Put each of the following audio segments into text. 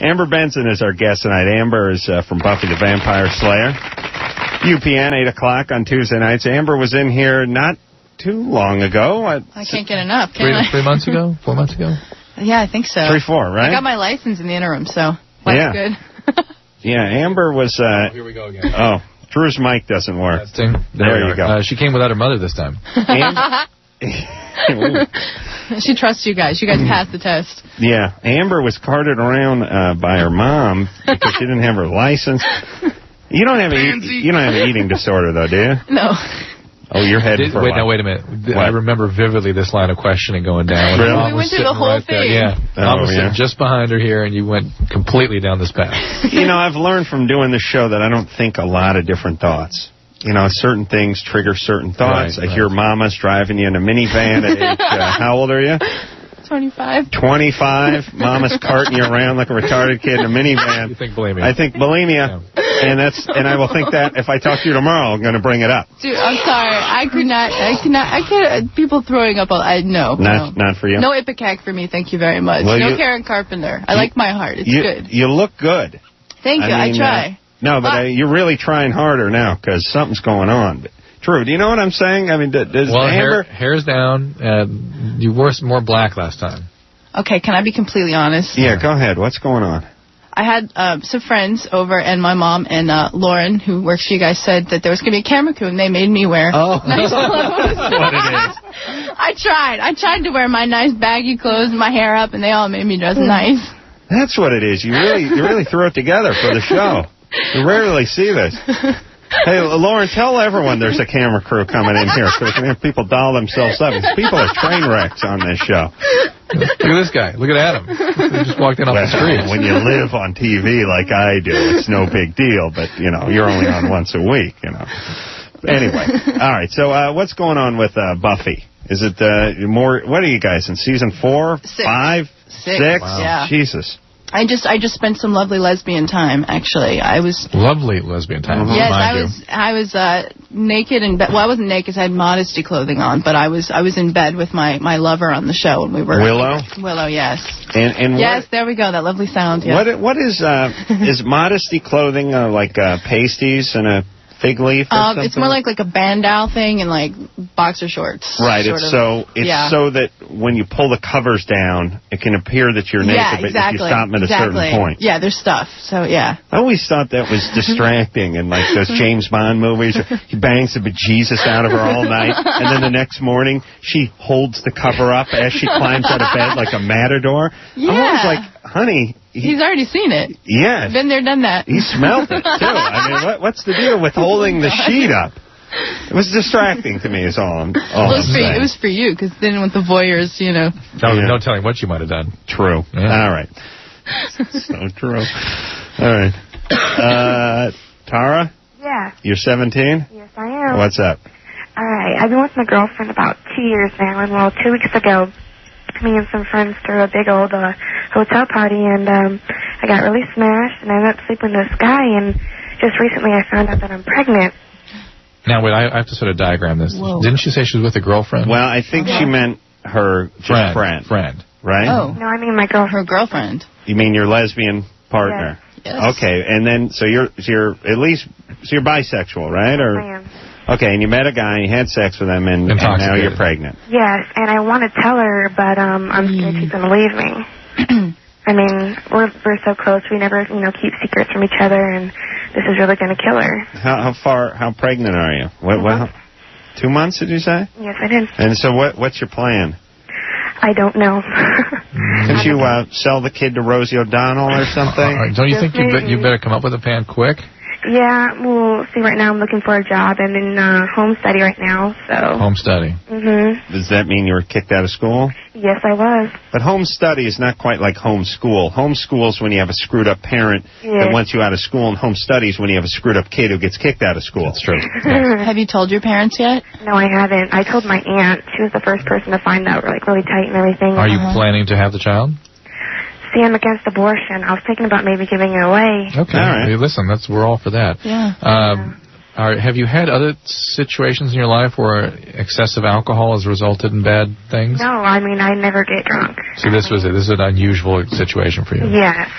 Amber Benson is our guest tonight. Amber is from Buffy the Vampire Slayer. UPN, 8 o'clock on Tuesday nights. Amber was in here not too long ago. I can't get enough, can I? 3 months ago? 4 months ago? Yeah, I think so. 4, right? I got my license in the interim, so that's good. Yeah, Amber was... here we go again. Oh, Drew's mic doesn't work. Testing. There you go. She came without her mother this time. She trusts you guys. You guys passed the test. Yeah, Amber was carted around by her mom because she didn't have her license. You don't have an eating disorder, though, do you? No. Oh, you're heading for Wait a minute. What? I remember vividly this line of questioning going down. Really? We went through the whole thing. Yeah. Mom was sitting just behind her here, and you went completely down this path. You know, I've learned from doing this show that I don't think a lot of different thoughts. You know, certain things trigger certain thoughts. I hear Mama's driving you in a minivan at age, how old are you? 25. 25. Mama's carting you around like a retarded kid in a minivan. You think bulimia? I think bulimia. Yeah. And I will think that if I talk to you tomorrow, I'm going to bring it up. Dude, I'm sorry. I can't. People throwing up. No. Not for you? No Ipecac for me, thank you very much. Well, no Karen Carpenter. I like my heart. It's good. You look good. Thank you. I try. No, but you're really trying harder now because something's going on. But, Drew, do you know what I'm saying? I mean, does Amber... hair's down. You wore some more black last time. Okay, can I be completely honest? Yeah, go ahead. What's going on? I had some friends over, and my mom and Lauren, who works for you guys, said that there was going to be a camera crew, and they made me wear nice clothes. That's what it is. I tried to wear my nice baggy clothes and my hair up, and they all made me dress nice. That's what it is. You really threw it together for the show. You rarely see this. Hey, Lauren, tell everyone there's a camera crew coming in here so we can have people doll themselves up. People are train wrecks on this show. Look at this guy. Look at Adam. He just walked in off the street. When you live on TV like I do, it's no big deal. But, you know, you're only on once a week, you know. Anyway, all right. So what's going on with Buffy? Is it more? What are you guys in season 4, 5, 6? Wow. Yeah. Jesus. I just spent some lovely lesbian time. Actually, I was lovely lesbian time. Yes, I was naked in bed. Well, I wasn't naked. I had modesty clothing on, but I was in bed with my lover on the show, and we were Willow. Yes. And yes, there we go. That lovely sound. Yeah. What is modesty clothing like pasties and a fig leaf or something? It's more like a bandeau thing and like boxer shorts. Right. It's so that when you pull the covers down, it can appear that you're naked, but if you stop them at a certain point. Yeah, there's stuff. So yeah. I always thought that was distracting in like those James Bond movies. He bangs the bejesus out of her all night, and then the next morning she holds the cover up as she climbs out of bed like a matador. Yeah. I'm always like, honey. He's already seen it. Yes. Been there, done that. He smelled it, too. I mean, what's the deal with holding the sheet up? It was distracting to me, is all I'm saying. It was for you, because then with the voyeurs, you know. No telling what you might have done. True. Yeah. All right. So true. All right. Tara? Yeah. You're 17? Yes, I am. What's up? All right. I've been with my girlfriend about 2 years now, and 2 weeks ago, me and some friends threw a big old hotel party, and I got really smashed, and I ended up sleeping with this guy, and just recently I found out that I'm pregnant. Now, wait, I have to sort of diagram this. Whoa. Didn't she say she was with a girlfriend? Well, I think she meant her friend. Friend. Right? Oh. No, I mean my girlfriend. Her girlfriend. You mean your lesbian partner? Yes. Okay, and then, so you're bisexual, right? Yes, I am. Okay, and you met a guy, you had sex with him, and now you're pregnant. Yes, and I want to tell her, but I'm scared she's going to leave me. I mean, we're so close, we never, keep secrets from each other, and this is really going to kill her. How pregnant are you? 2 months, did you say? Yes, I did. And so what's your plan? I don't know. Can't you sell the kid to Rosie O'Donnell or something? Don't you think you better come up with a plan quick? Yeah, well, see, right now I'm looking for a job. I'm in home study right now, so... Home study. Mm-hmm. Does that mean you were kicked out of school? Yes, I was. But home study is not quite like home school. Home school is when you have a screwed-up parent that wants you out of school, and home study is when you have a screwed-up kid who gets kicked out of school. That's true. Yes. Have you told your parents yet? No, I haven't. I told my aunt. She was the first person to find out, really tight and everything. Are you planning to have the child? See, I'm against abortion. I was thinking about maybe giving it away. Okay. All right. Hey, listen, we're all for that. Yeah. Have you had other situations in your life where excessive alcohol has resulted in bad things? No, I mean, I never get drunk. See, this is an unusual situation for you. Yes.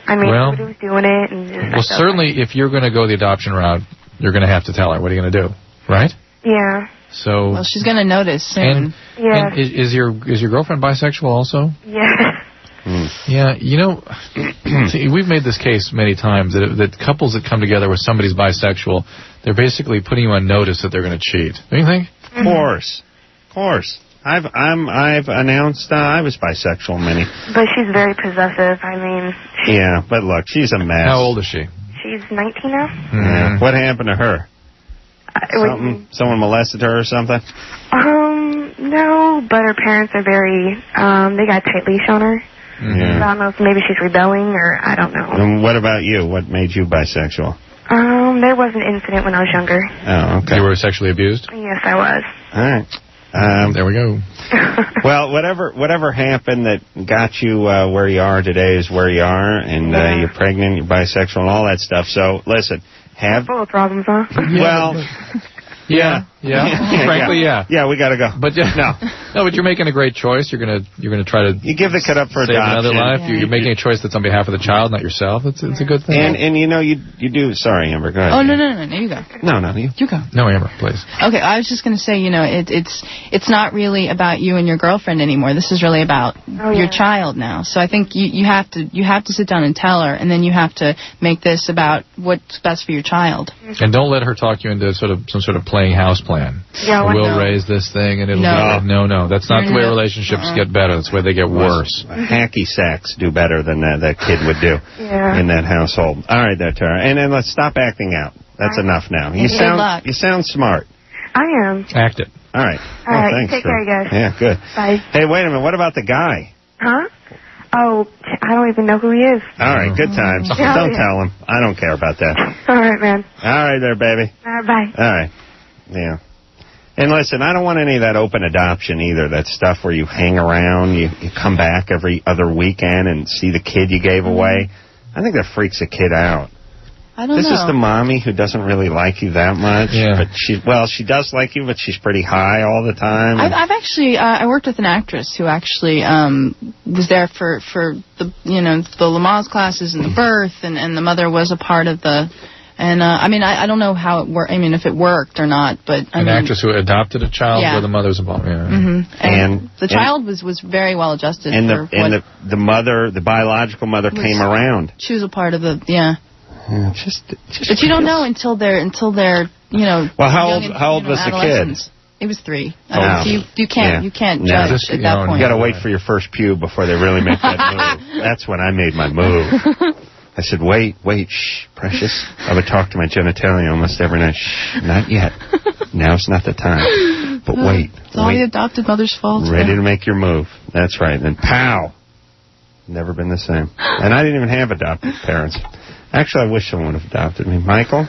I mean, everybody was doing it. And just, well, certainly, if you're going to go the adoption route, you're going to have to tell her. What are you going to do? Right? Yeah. So. Well, she's going to notice soon. Yeah. And is your girlfriend bisexual also? Yeah. Yeah, you know, see, we've made this case many times that couples that come together where somebody's bisexual, they're basically putting you on notice that they're going to cheat. Don't you think? Of course. I've announced I was bisexual many. But she's very possessive. I mean. Yeah, but look, she's a mess. How old is she? She's 19 now. Yeah. What happened to her? Someone molested her or something? No, but her parents are very. They got a tight leash on her. Yeah. So I don't know if maybe she's rebelling or I don't know. And what about you? What made you bisexual? There was an incident when I was younger. Oh, okay. You were sexually abused? Yes, I was. All right. There we go. Well, whatever happened that got you where you are today is where you are, and you're pregnant, you're bisexual, and all that stuff. So, listen, full of problems, huh? Well, yeah. Frankly, yeah. Yeah, we got to go. But no, but you're making a great choice. You're gonna try to. You give the kid up for save adoption. Another life. Yeah. You're making a choice that's on behalf of the child, not yourself. It's a good thing. And you know you do. Sorry, Amber. Go ahead. Oh no, you go. No, You go. No, Amber, please. Okay, I was just going to say, you know, it's not really about you and your girlfriend anymore. This is really about your child now. So I think you have to sit down and tell her, and then you have to make this about what's best for your child. And don't let her talk you into some sort of playing house plan. Yeah, we'll raise this thing, and it'll be no. That's not the way relationships get better. That's the way they get worse. Hacky sacks do better than that kid would do in that household. All right, there, Tara. And then let's stop acting out. That's enough now. You sound smart. I am. Act it. All right. All right. Thanks, Take care, guys. Yeah, good. Bye. Hey, wait a minute. What about the guy? Huh? Oh, I don't even know who he is. All right, good times. Don't tell him. I don't care about that. All right, man. All right there, baby. All right, bye. All right. Yeah. And listen, I don't want any of that open adoption either, that stuff where you hang around, you come back every other weekend and see the kid you gave away. I think that freaks a kid out. I don't know. This is the mommy who doesn't really like you that much. Yeah. But she does like you, but she's pretty high all the time. I've actually I worked with an actress who actually was there for the the Lamaze classes and the birth, and the mother was a part of the. And I mean, I don't know how it worked. I mean, if it worked or not, but an actress who adopted a child where the mother's involved. Yeah. Mm-hmm. And the child was very well adjusted. And the mother, the biological mother, came around. She was a part of the Just but you don't know until they're Well, how old was the kid? It was 3. Oh. You can't judge at that point. You got to wait for your first pube before they really make that move. That's when I made my move. I said, wait, shh, precious. I would talk to my genitalia almost every night. Shh, not yet. Now's not the time. But wait. It's all the adopted mother's fault. Ready to make your move. That's right. And then pow. Never been the same. And I didn't even have adopted parents. Actually, I wish someone would have adopted me. Michael?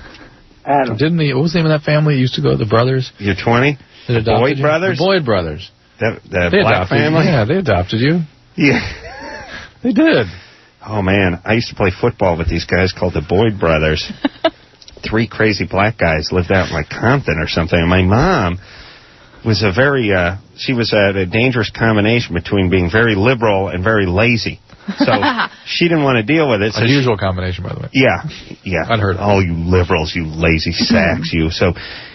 Adam. What was the name of that family that used to go, the brothers? You're 20? The Boyd brothers? The Boyd brothers. The black family? Yeah, they adopted you. Yeah. They did. Oh, man. I used to play football with these guys called the Boyd brothers. 3 crazy black guys lived out in, like, Compton or something. And my mom was she was a dangerous combination between being very liberal and very lazy. So she didn't want to deal with it. So unusual combination, by the way. Yeah. I'd heard of it. Oh, you liberals, you lazy sacks, you. So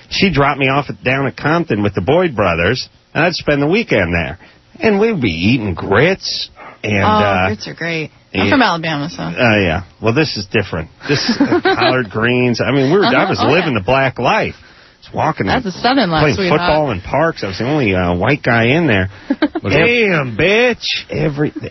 she dropped me off down at Compton with the Boyd brothers, and I'd spend the weekend there. And we'd be eating grits. And, grits are great. I'm from Alabama, so. Yeah. Well, this is different. This is collard greens. I mean, I was living the black life. Walking. That's a Southern life, playing football in parks. I was the only white guy in there. Damn, bitch!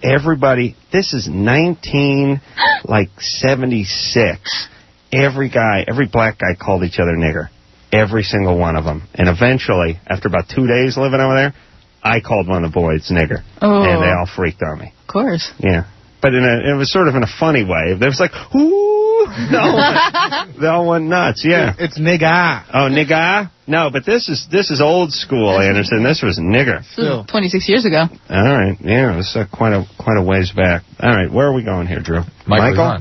Everybody. This is 76. Every black guy called each other nigger. Every single one of them. And eventually, after about 2 days living over there, I called one of the boys nigger, and they all freaked on me. Of course. Yeah, but it was sort of in a funny way. There was like, ooh. They all went nuts, yeah. It's nigga. Oh, nigga? No, but this is old school, Anderson. This was nigger. 26 years ago. All right, yeah, it was quite a ways back. All right, where are we going here, Drew? Michael?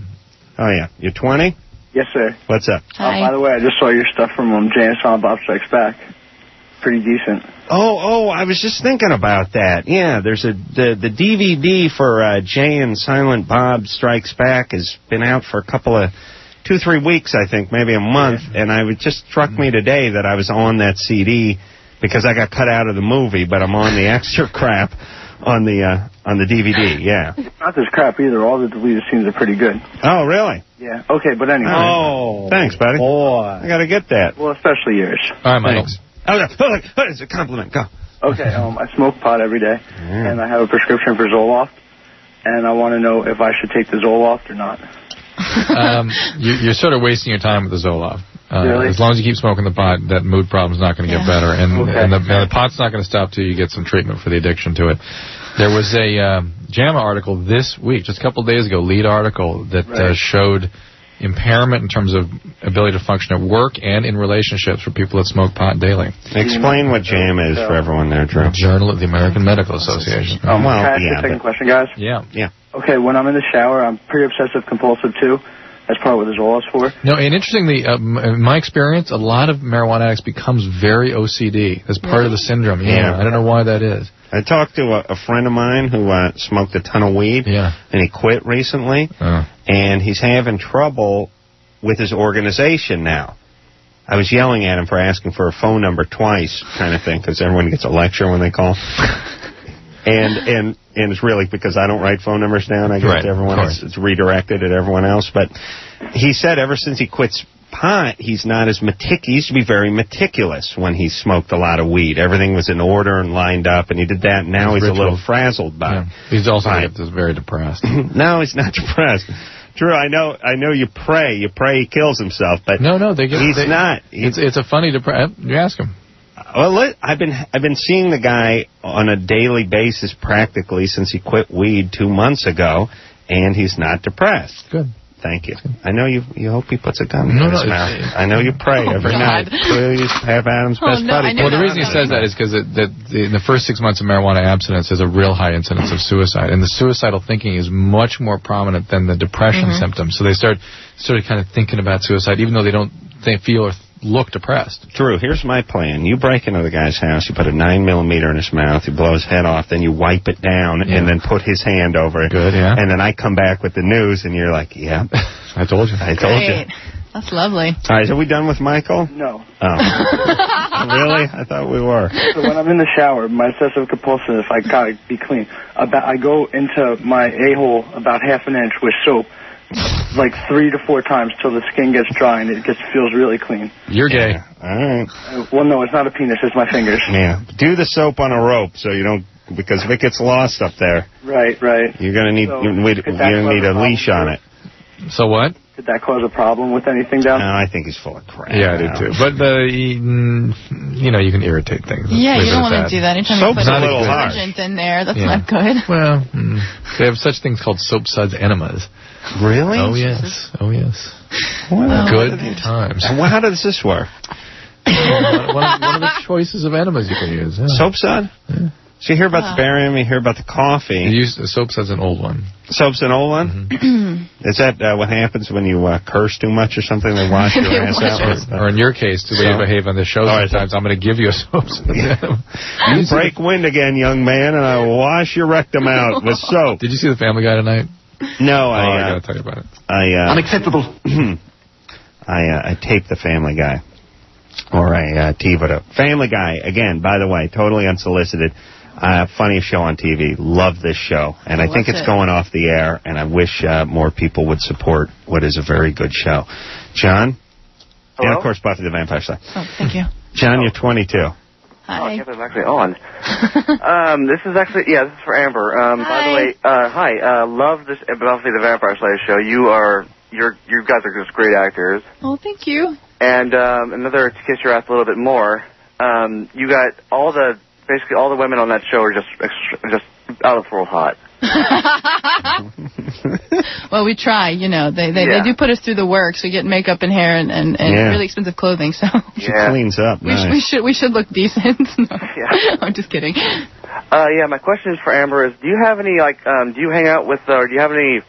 Oh, yeah. You're 20? Yes, sir. What's up? Hi. By the way, I just saw your stuff from James Silent Bob Strikes Back. pretty decent. Oh, I was just thinking about that. Yeah, there's the DVD for Jay and Silent Bob Strikes Back has been out for a couple of 2-3 weeks, I think, maybe a month, and it just struck me today that I was on that CD because I got cut out of the movie, but I'm on the extra crap on the DVD. Yeah. Not this crap either. All the deleted scenes are pretty good. Oh, really? Yeah. Okay, but anyway. Oh, thanks, buddy. Boy. I got to get that. Well, especially yours. All right, Michael. Oh, it's a compliment. Go. Okay, I smoke pot every day, and I have a prescription for Zoloft, and I want to know if I should take the Zoloft or not. You're sort of wasting your time with the Zoloft. Really? As long as you keep smoking the pot, that mood problem's not going to get better, and the pot's not going to stop till you get some treatment for the addiction to it. There was a JAMA article this week, just a couple of days ago, lead article that showed impairment in terms of ability to function at work and in relationships for people that smoke pot daily. Explain what JAMA is for everyone there, Drew. Journal of the American Medical Association. Can I ask a second question, guys? Yeah. Okay, when I'm in the shower, I'm pretty obsessive compulsive too. That's probably what the Zoloft's for. No, and interestingly, in my experience, a lot of marijuana addicts becomes very OCD. That's part of the syndrome. Yeah, I don't know why that is. I talked to a friend of mine who smoked a ton of weed, and he quit recently, and he's having trouble with his organization now. I was yelling at him for asking for a phone number twice, kind of thing, because everyone gets a lecture when they call. And it's really because I don't write phone numbers down. I give it to everyone. It's redirected at everyone else. But he said ever since he quits pot, he's not as meticulous. He used to be very meticulous when he smoked a lot of weed. Everything was in order and lined up, and he did that. And now he's a little frazzled by it. He's also very depressed. No, he's not depressed. Drew, I know you pray. You pray he kills himself, but no, he's not. It's a funny depression. You ask him. Well, I've been seeing the guy on a daily basis practically since he quit weed 2 months ago, and he's not depressed. Good. Thank you. I know you hope he puts a gun in his mouth. I know you pray every night. Please have Adam's best buddy. Well, the reason he says that is because that in the first 6 months of marijuana abstinence, there's a real high incidence of suicide, and the suicidal thinking is much more prominent than the depression symptoms. So they start sort of kind of thinking about suicide, even though they feel or look depressed. Drew, here's my plan. You break into the guy's house, you put a 9mm in his mouth, you blow his head off, then you wipe it down, and then put his hand over it. Good, yeah. And then I come back with the news, and you're like, yeah. I told you. I told you. That's lovely. All right, are we done with Michael? No. Oh. Really? I thought we were. So when I'm in the shower, my obsessive compulsive, if I gotta be clean, I go into my a-hole about half an inch with soap, like 3 to 4 times till the skin gets dry and it feels really clean. You're gay. All right. Well, no, it's not a penis. It's my fingers. Yeah. Do the soap on a rope so you don't, because if it gets lost up there. Right. You're gonna need a leash on it. So what? Could that cause a problem with anything down there? No, I think he's full of crap. Yeah, I do too. But you can irritate things. Yeah, you don't want to do that. Anytime you put a little detergent in there, that's not good. Well, they have such things called soap suds enemas. Really? Oh yes. Well, good times. And how does this work? one of the choices of enemas you can use. Yeah. Soap sud? Yeah. So you hear about the barium, you hear about the coffee. Soap sud's an old one. Soap's an old one? Mm-hmm. Is that what happens when you curse too much or something? They wash your ass out? Or in your case, the way you behave on the show sometimes, I'm going to give you a soap sud. You break wind again, young man, and I will wash your rectum out with soap. Did you see The Family Guy tonight? No, I got to tell you about it. Unacceptable. I taped The Family Guy. Or I TiVo'd it. Family Guy, again, by the way, totally unsolicited. Funniest show on TV. Love this show. And I think it's going off the air, and I wish more people would support what is a very good show. John? Hello? And, of course, Buffy the Vampire Slayer. Oh, thank you. John, you're 22. Hi. Oh, I guess I'm actually on. This is for Amber. By the way, hi. Love this Buffy the Vampire Slayer show. You guys are just great actors. Oh, thank you. And another to kiss your ass a little bit more. You got basically all the women on that show are just out of the world hot. Well, we try, They do put us through the work, so we get makeup and hair and really expensive clothing. So she cleans up. We should look decent. No. I'm just kidding. My question is for Amber: do you have any do you hang out with or do you have any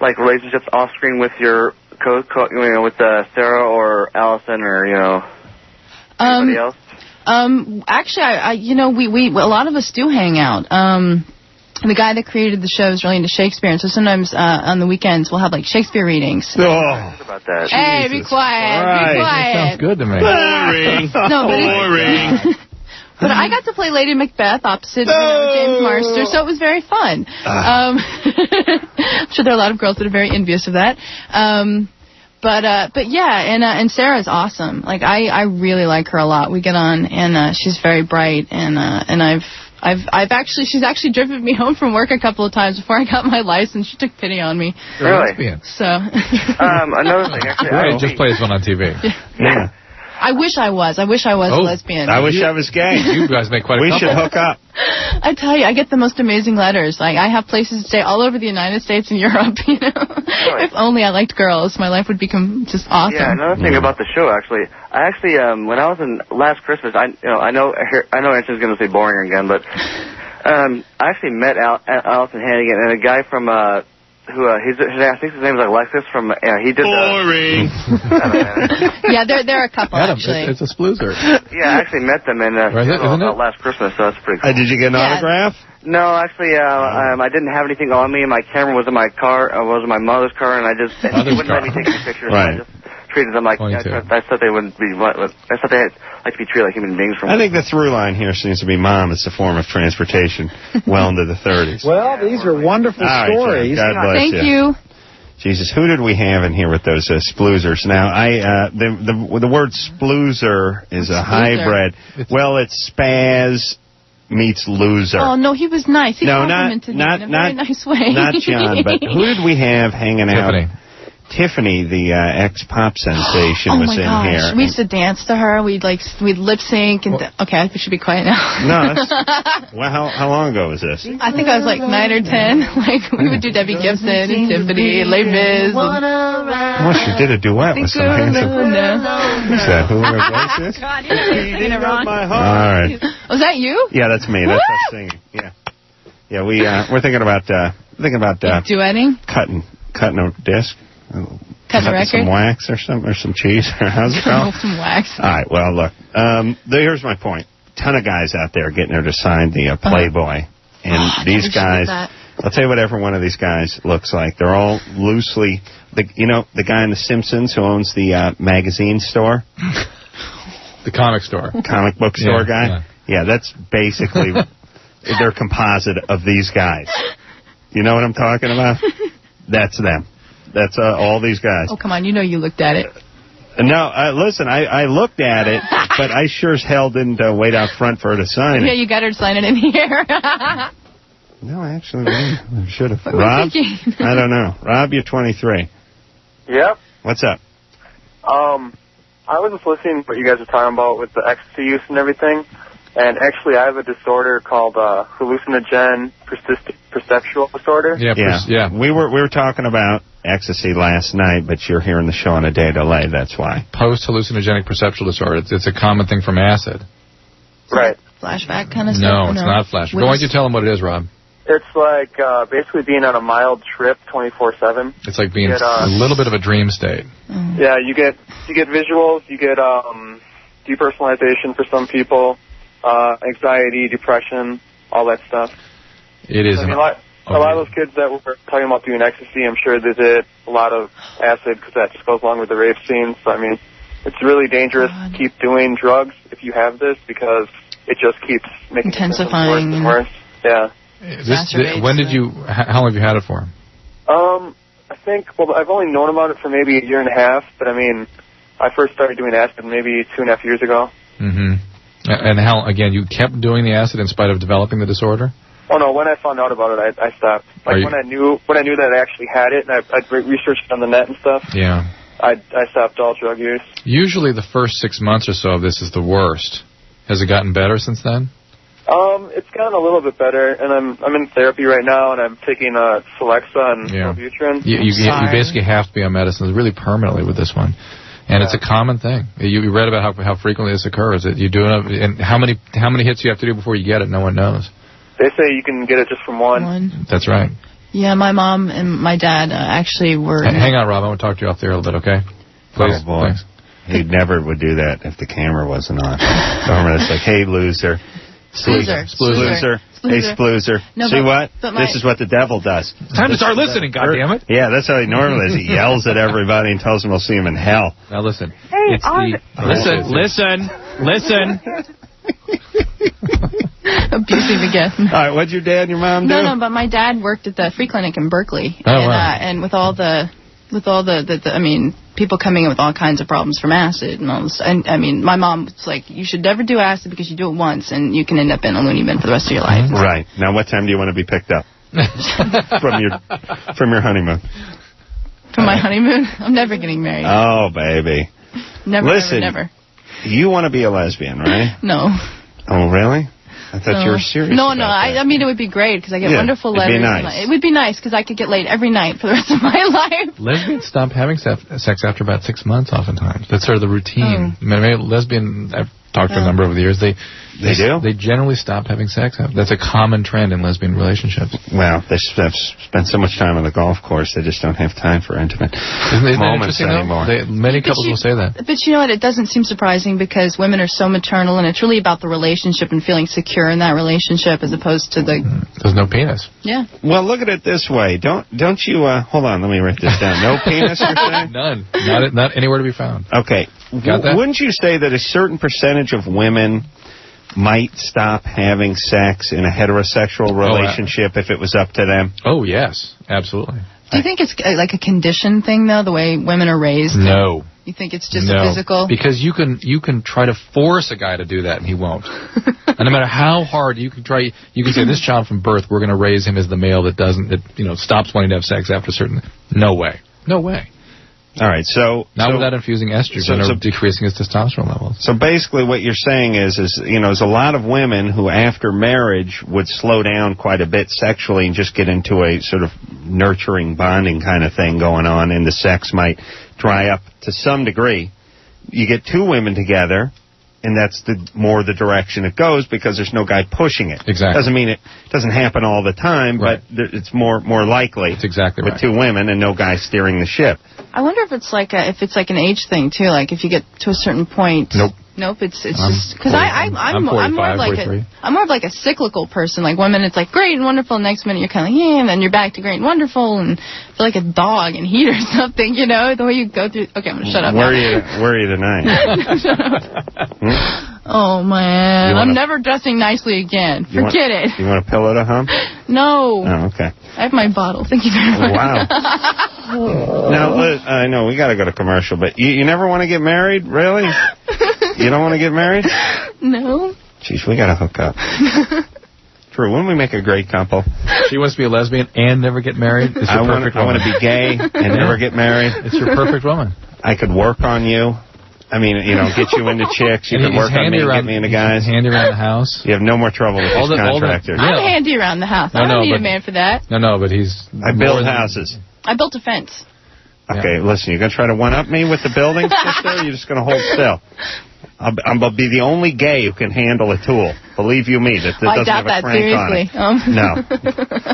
relationships off screen with your with Sarah or Allison or anybody else? Actually, we a lot of us do hang out. The guy that created the show is really into Shakespeare, and so sometimes on the weekends we'll have like Shakespeare readings. Oh, about that. Hey, be quiet, Right. be quiet. Sounds good to me. boring. No, but boring. But I got to play Lady Macbeth opposite James Marster, so it was very fun. I'm sure there are a lot of girls that are very envious of that. But yeah, and Sarah's awesome. Like I really like her a lot. We get on, and she's very bright, and she's actually driven me home from work a couple of times before I got my license. She took pity on me. Really? So. Another thing, actually. Right, just plays one on TV. Yeah. I wish I was a lesbian. I wish I was gay. You guys make quite a couple. We should hook up. I tell you, I get the most amazing letters. Like, I have places to stay all over the United States and Europe, you know. Really? If only I liked girls, my life would become just awesome. Yeah, another thing about the show, actually. I actually, when I was in last Christmas, I know Anson's going to say boring again, but I actually met Allison Hannigan and a guy from I think his name is Alexis from he did boring. Yeah, they're a couple. Adam, actually. it's a sploozer. Yeah, I actually met them in isn't it? last Christmas, so that's pretty cool. Did you get an autograph? No, actually, I didn't have anything on me, and my camera was in my car. Was in my mother's car, and he wouldn't let me take any pictures. Right. So I just treated them like I thought they wouldn't be. I thought they had like to be treated like human beings. I think the through line here seems to be mom is the form of transportation well into the 30s. Well, these are wonderful stories. God bless Thank you. Jesus, who did we have in here with those sploozers? Now, the word sploozer is a hybrid. Well, it's spaz meets loser. Oh no, he was nice. He complimented me in a very nice way. Not John, but who did we have hanging Tiffany. out? Tiffany, the ex-pop sensation, was in here. We used to dance to her. We'd lip sync. And okay, we should be quiet now. No, well, how long ago was this? I think I was like 9 or 10. Like we would do Debbie Gibson and Tiffany and Les Mis. Oh, she did a duet with some handsome. Who's that? Who was this? God, you're singing it wrong. All right. Was that you? Yeah, that's me. That's us singing. Yeah. Yeah, we're thinking about duetting. Cutting a disc. Cut a record? Some wax or some cheese. How's it going? Some wax. All right, well, look. Here's my point. Ton of guys out there getting her to sign the Playboy. And these guys, I'll tell you what every one of these guys looks like. They're all loosely, the guy in The Simpsons who owns the magazine store? The comic store. Comic book store guy? Yeah, that's basically their composite of these guys. You know what I'm talking about? That's them. That's all these guys. Oh, come on. You know you looked at it. No, listen, I looked at it, but I sure as hell didn't wait out front for her to sign it. Yeah, you got her to sign it in here. No, actually, I should have. Rob? I don't know. Rob, you're 23. Yep. What's up? I was just listening to what you guys were talking about with the ecstasy use and everything. And actually, I have a disorder called hallucinogen perceptual disorder. Yeah. We were talking about ecstasy last night, but you're hearing the show on a day delay. That's why. Post-hallucinogenic perceptual disorder. It's a common thing from acid. Right. Flashback kind of stuff? No, it's not flashback. Go ahead, you tell them what it is, Rob. It's like basically being on a mild trip 24/7. It's like being a little bit of a dream state. Yeah, you get visuals, you get depersonalization for some people. Anxiety, depression, all that stuff. It is. I mean, a lot of those kids that were talking about doing ecstasy, I'm sure they did a lot of acid because that just goes along with the rave scene. So, I mean, it's really dangerous to keep doing drugs if you have this because it just keeps making intensifying it worse and worse. Yeah. How long have you had it for? I think, I've only known about it for maybe a year and a half, but I mean, I first started doing acid maybe 2.5 years ago. Mm-hmm. And how, again, you kept doing the acid in spite of developing the disorder? Oh, no, when I found out about it, I stopped. Like, when I knew that I actually had it, and I'd researched it on the net and stuff, I stopped all drug use. Usually the first 6 months or so of this is the worst. Has it gotten better since then? It's gotten a little bit better, and I'm in therapy right now, and I'm taking Celexa and Wellbutrin. You basically have to be on medicine really permanently with this one. And it's a common thing. You read about how frequently this occurs. You do it, and how many hits you have to do before you get it, no one knows. They say you can get it just from one. That's right. Yeah, my mom and my dad actually were... Hang on, Rob. I want to talk to you off there a little bit, okay? Please. Oh, boy. Thanks. He never would do that if the camera wasn't on. Normally it's like, hey, loser. Sploozer. Hey, sploozer. No, see what? This is what the devil does. Time to start listening, goddammit. Yeah, that's how he normally is. He yells at everybody and tells them we'll see him in hell. Now listen. Hey, Listen. Abusive again. All right, what'd your dad and your mom do? No, but my dad worked at the free clinic in Berkeley. Oh, wow. And with all the I mean, people coming in with all kinds of problems from acid and all this. And I mean, my mom was like, you should never do acid because you do it once and you can end up in a loony bin for the rest of your life. Right. Now, what time do you want to be picked up? from your honeymoon. From my honeymoon? I'm never getting married. Oh, baby. Never. You want to be a lesbian, right? No. Oh, really? I thought you were serious. No. I mean, it would be great because I get wonderful letters. It'd be nice. It would be nice because I could get laid every night for the rest of my life. Lesbians stop having sex after about 6 months, oftentimes. That's sort of the routine. Lesbian, I've talked to a number over the years. They do? They generally stop having sex. That's a common trend in lesbian relationships. Well, they spend so much time on the golf course, they just don't have time for intimate moments anymore. Many couples will say that. But you know what? It doesn't seem surprising because women are so maternal, and it's really about the relationship and feeling secure in that relationship as opposed to the... There's no penis. Yeah. Well, look at it this way. Don't you... hold on, let me write this down. No penis, you're saying? None. Not anywhere to be found. Okay. Got that? Wouldn't you say that a certain percentage of women might stop having sex in a heterosexual relationship if it was up to them? Oh, yes. Absolutely. Do you think it's like a conditioned thing, though, the way women are raised? No. You think it's just a physical? Because you can try to force a guy to do that, and he won't. And no matter how hard you can try, you can say, this child from birth, we're going to raise him as the male that stops wanting to have sex after a certain... No way. All right, so... Not without infusing estrogen or decreasing his testosterone levels. So basically what you're saying is there's a lot of women who after marriage would slow down quite a bit sexually and just get into a sort of nurturing, bonding kind of thing going on, and the sex might dry up to some degree. You get two women together, and that's more the direction it goes because there's no guy pushing it. Exactly. Doesn't mean it doesn't happen all the time, right. But it's more likely. That's exactly with two women and no guy steering the ship. I wonder if it's like an age thing too. Like if you get to a certain point. Nope. It's just because I'm more of like a cyclical person. Like 1 minute it's like great and wonderful, next minute you're kind of like and then you're back to great and wonderful, and feel like a dog in heat or something. You know the way you go through. Okay, I'm gonna shut up. Where are you tonight? Shut up. Oh man, I'm never dressing nicely again. Forget it. You want a pillow to hump? No. Oh, okay. I have my bottle. Thank you very much. Wow. Now, I know we got to go to commercial, but you never want to get married, really? You don't want to get married? No. Jeez, we got to hook up. Drew, wouldn't we make a great couple? She wants to be a lesbian and never get married. It's your perfect woman. I want to be gay and never get married. It's your perfect woman. I could work on you. I mean, get you into chicks. You can work on me and get me into guys. Handy around the house. You have no more trouble with these contractors. I'm handy around the house. I don't need a man for that. No, but he's... I build houses. I built a fence. Okay, listen, you're going to try to one-up me with the building, sister, or you're just going to hold still? I'm going to be the only gay who can handle a tool. Believe you me, that doesn't have a crank on it. No.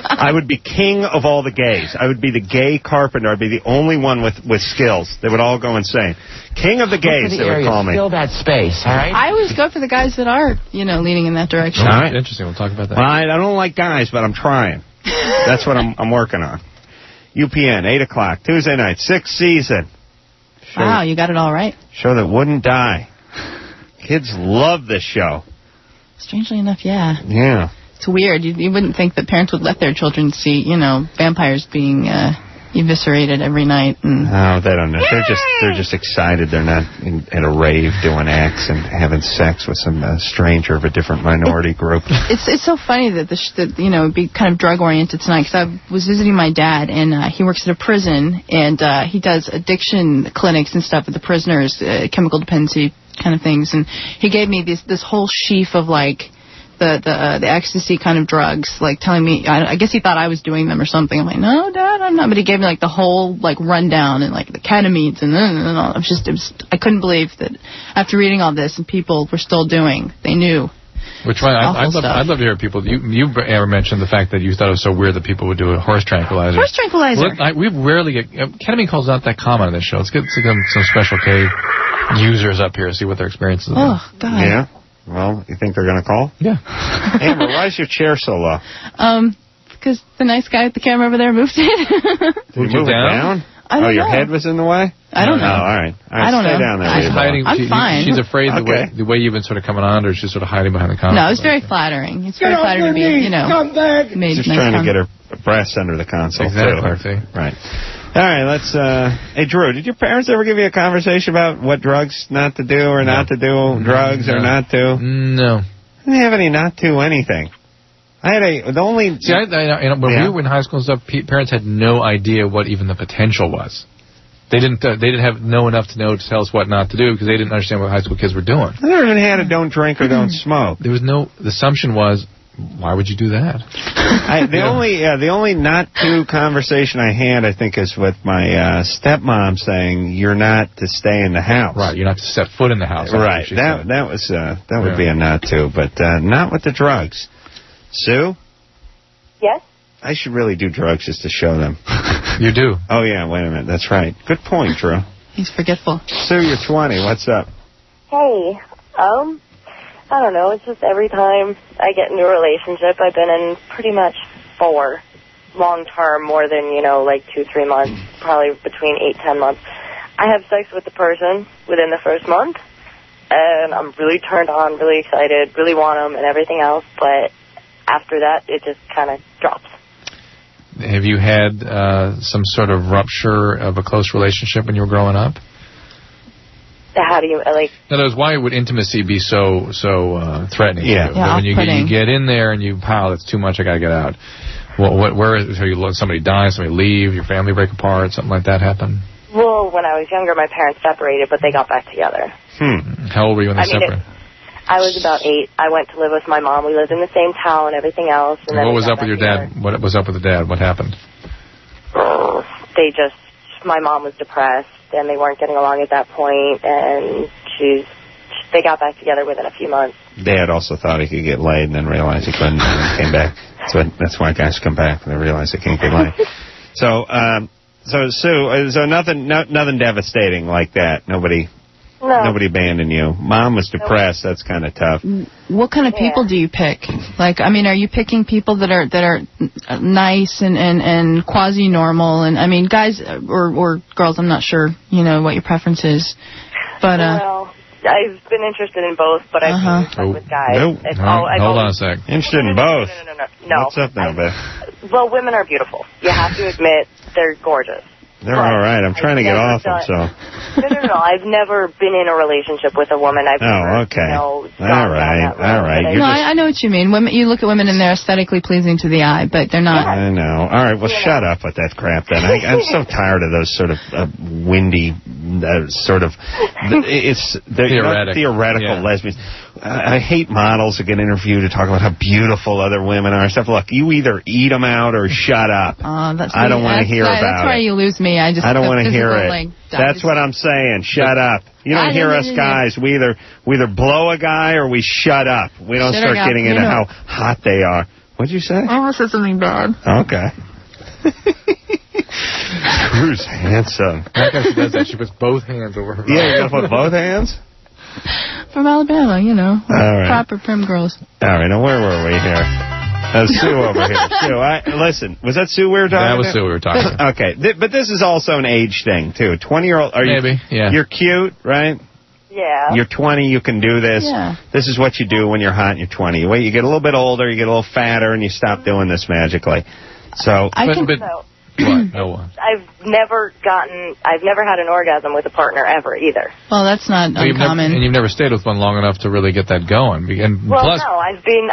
I would be king of all the gays. I would be the gay carpenter. I'd be the only one with skills. They would all go insane. King of the gays, they would call me. Fill that space, all right? I always go for the guys that are, leaning in that direction. All right. Interesting. We'll talk about that. Well, I don't like guys, but I'm trying. That's what I'm working on. UPN, 8 o'clock, Tuesday night, 6th season. Wow, you got it all right. Show that wouldn't die. Kids love this show. Strangely enough, yeah. Yeah. It's weird. You wouldn't think that parents would let their children see, vampires being eviscerated every night. No, they don't know. They're just excited. They're not at a rave doing acts and having sex with some stranger of a different minority group. It's so funny that it'd be kind of drug oriented tonight, because I was visiting my dad, and he works at a prison, and he does addiction clinics and stuff with the prisoners, chemical dependency kind of things, and he gave me this whole sheaf of the ecstasy kind of drugs, telling me, I guess he thought I was doing them or something. I'm like, no, Dad, I'm not. But he gave me the whole rundown and the ketamines and all. I couldn't believe that after reading all this and people were still doing, they knew. Which one? I'd love to hear people. You ever mentioned the fact that you thought it was so weird that people would do a horse tranquilizer? Horse tranquilizer. We rarely get ketamine calls not that common on this show. Let's get some Special K users up here, see what their experiences are. Oh, God. Yeah? Well, you think they're going to call? Yeah. Amber, why is your chair so low? Because the nice guy at the camera over there moved it. Did you move it down? I don't know. Your head was in the way? I don't know. Oh, all right. I don't stay know. down there. She's hiding. I'm fine. She's afraid the way you've been sort of coming on, or she's sort of hiding behind the counter. No, it's very flattering. It's very flattering to be, Come back. She's trying to get her breasts under the console, exactly. too. Right. All right, let's... hey, Drew, did your parents ever give you a conversation about what drugs not to do or not to do, drugs or not to? No. I didn't have any not to anything. I had the only... See, when we were in high school and stuff, parents had no idea what even the potential was. They didn't know enough to know to tell us what not to do because they didn't understand what high school kids were doing. I never even had a don't drink or don't smoke. There was no... The assumption was, why would you do that? The only not to conversation I had, I think, is with my stepmom saying you're not to stay in the house. Right, you're not to set foot in the house. Right, that would be a not to, but not with the drugs. Sue? Yes? I should really do drugs just to show them. You do? Oh, yeah, wait a minute. That's right. Good point, Drew. He's forgetful. Sue, you're 20. What's up? Hey, I don't know. It's just every time I get into a relationship, I've been in pretty much 4 long-term, more than, 2-3 months, probably between 8-10 months. I have sex with the person within the first month, and I'm really turned on, really excited, really want them and everything else, but after that, it just kind of drops. Have you had some sort of rupture of a close relationship when you were growing up? How do you, like... In other words, why would intimacy be so threatening to you? Yeah, when you get in there and you, that's too much, I got to get out. Where is somebody die, somebody leave, your family break apart, something like that happen? Well, when I was younger, my parents separated, but they got back together. How old were you when they separated? I was about 8. I went to live with my mom. We lived in the same town, everything else. And what was up with your dad? What was up with the dad? What happened? My mom was depressed, and they weren't getting along at that point, and they got back together within a few months. Dad also thought he could get laid and then realized he couldn't and came back. That's why guys come back when they realize they can't get laid. So Sue, nothing devastating like that. Nobody abandoned you. Mom was depressed. That's kind of tough. What kind of people do you pick? Like, I mean, are you picking people that are nice and quasi-normal? And I mean, guys or girls, I'm not sure, what your preference is. But well, I've been interested in both, but I've been with guys. Nope. Hold on a sec. Interested in both? No. What's up now, babe? Well, women are beautiful. You have to admit they're gorgeous. They're all right. I'm trying to get off them, so... No. I've never been in a relationship with a woman. Okay. All right. I know what you mean. Women, you look at women and they're aesthetically pleasing to the eye, but they're not. I know. All right, well, shut up with that crap then. I'm so tired of those sort of windy, theoretical lesbians. I hate models who get interviewed to talk about how beautiful other women are and stuff. Look, you either eat them out or shut up. I don't want to hear about it. That's why you lose me. I don't want to hear it. That's what I'm saying. Shut up. You don't hear us guys. We either blow a guy or we shut up. We don't start getting into how hot they are. What'd you say? I almost said something bad. Okay. Drew's handsome. That guy does that. She puts both hands over her mouth. Yeah, you gotta put both hands? From Alabama, All right. Proper prim girls. All right, now where were we here? Sue over here. Sue, listen, was that Sue we were talking about? That was Sue we were talking about. Okay, but this is also an age thing, too. 20-year-old, Maybe, yeah. You're cute, right? Yeah. You're 20, you can do this. Yeah. This is what you do when you're hot and you're 20. You get a little bit older, you get a little fatter, and you stop doing this magically. So... I've never had an orgasm with a partner ever either. Well, that's not uncommon. And you've never stayed with one long enough to really get that going. No, I've been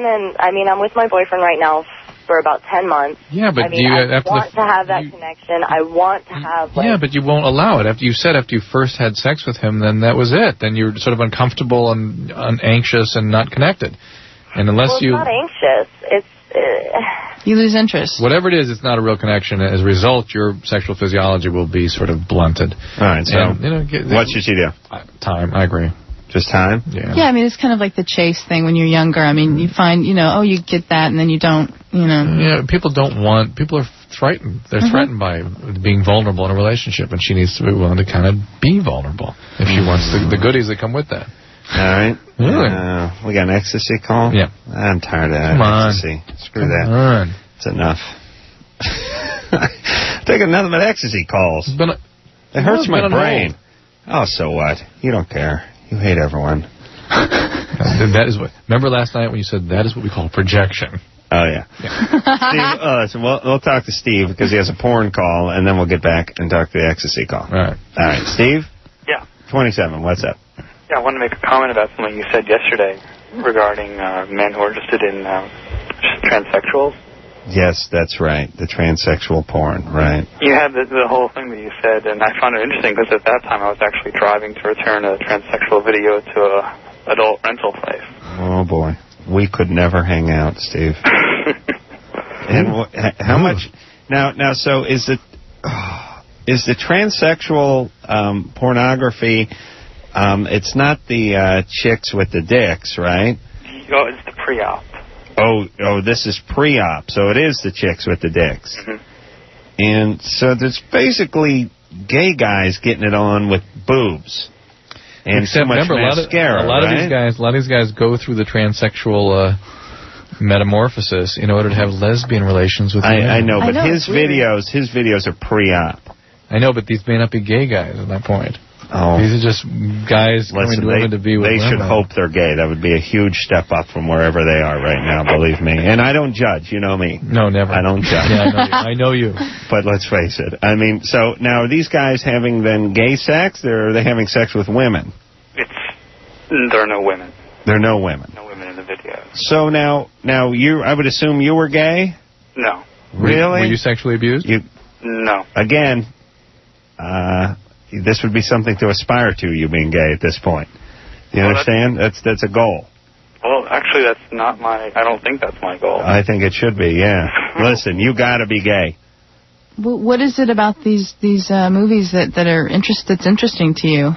in. I mean, I'm with my boyfriend right now for about 10 months. Yeah, but I want to have that connection. I want to have. Yeah, but you won't allow it. After you first had sex with him, then that was it. Then you're sort of uncomfortable and anxious and not connected. And unless it's not anxious. It's. You lose interest. Whatever it is, it's not a real connection. As a result, your sexual physiology will be sort of blunted. All right, so what should you do? Time, I agree. Just time? Yeah, I mean, it's kind of like the chase thing when you're younger. I mean, you find, you get that and then you don't, Yeah, people are threatened. They're threatened by being vulnerable in a relationship, and she needs to be willing to kind of be vulnerable if she wants the goodies that come with that. All right. We got an ecstasy call? Yeah. I'm tired of that. Come on. Ecstasy. Screw that. Come on. It's enough. Taking nothing but ecstasy calls. It hurts my brain. Oh, so what? You don't care. You hate everyone. That is what. Remember last night when you said that is what we call projection? Oh, yeah. Steve, listen, we'll talk to Steve because he has a porn call, and then we'll get back and talk to the ecstasy call. All right. Steve? Yeah. 27, what's up? Yeah, I wanted to make a comment about something you said yesterday regarding men who are interested in transsexuals. Yes, that's right. The transsexual porn, right. You had the whole thing that you said, and I found it interesting because at that time I was actually driving to return a transsexual video to a adult rental place. Oh, boy. We could never hang out, Steve. And how much... Now, so is the transsexual pornography... it's not the chicks with the dicks, right? Oh, it's the pre-op. Oh, this is pre-op, so it is the chicks with the dicks. Mm-hmm. And so there's basically gay guys getting it on with boobs. And Except so much remember, mascara, a lot right? of these guys go through the transsexual metamorphosis in order to have lesbian relations with women. I know, but his videos are pre-op. I know, but these may not be gay guys at that point. Oh. These are just guys coming to women to be with women. They should hope they're gay. That would be a huge step up from wherever they are right now, believe me. And I don't judge, you know me. No, never. I don't judge. Yeah, I know you. But let's face it. I mean, so now are these guys having then gay sex, or are they having sex with women? There are no women. There are no women. No women in the video. So now I would assume you were gay? No. Really? Were you sexually abused? No. Again, this would be something to aspire to, you being gay at this point. You understand? That's a goal. Well, actually, that's not I don't think that's my goal. I think it should be, yeah. Listen, you got to be gay. What is it about these movies that's interesting to you?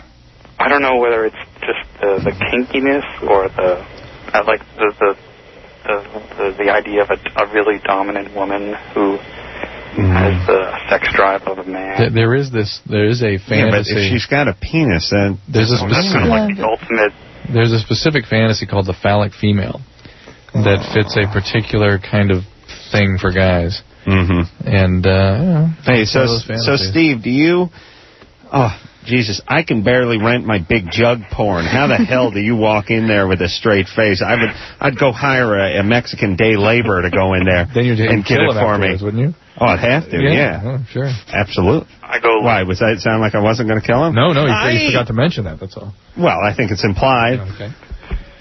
I don't know whether it's just the kinkiness or the idea of a really dominant woman who has the sex drive of a man. There is a fantasy. Yeah, but if she's got a penis, then there's a specific, kind of like the ultimate. There's a specific fantasy called the phallic female that fits a particular kind of thing for guys. Mm-hmm. And hey, so Steve, do you? Oh, Jesus, I can barely rent my big jug porn. How the hell do you walk in there with a straight face? I'd go hire a Mexican day laborer to go in there and get it for me, wouldn't you? Oh, I'd have to, yeah. Oh, sure. Absolutely. Why? Was that sound like I wasn't going to kill him? No, you forgot to mention that, that's all. Well, I think it's implied. Okay.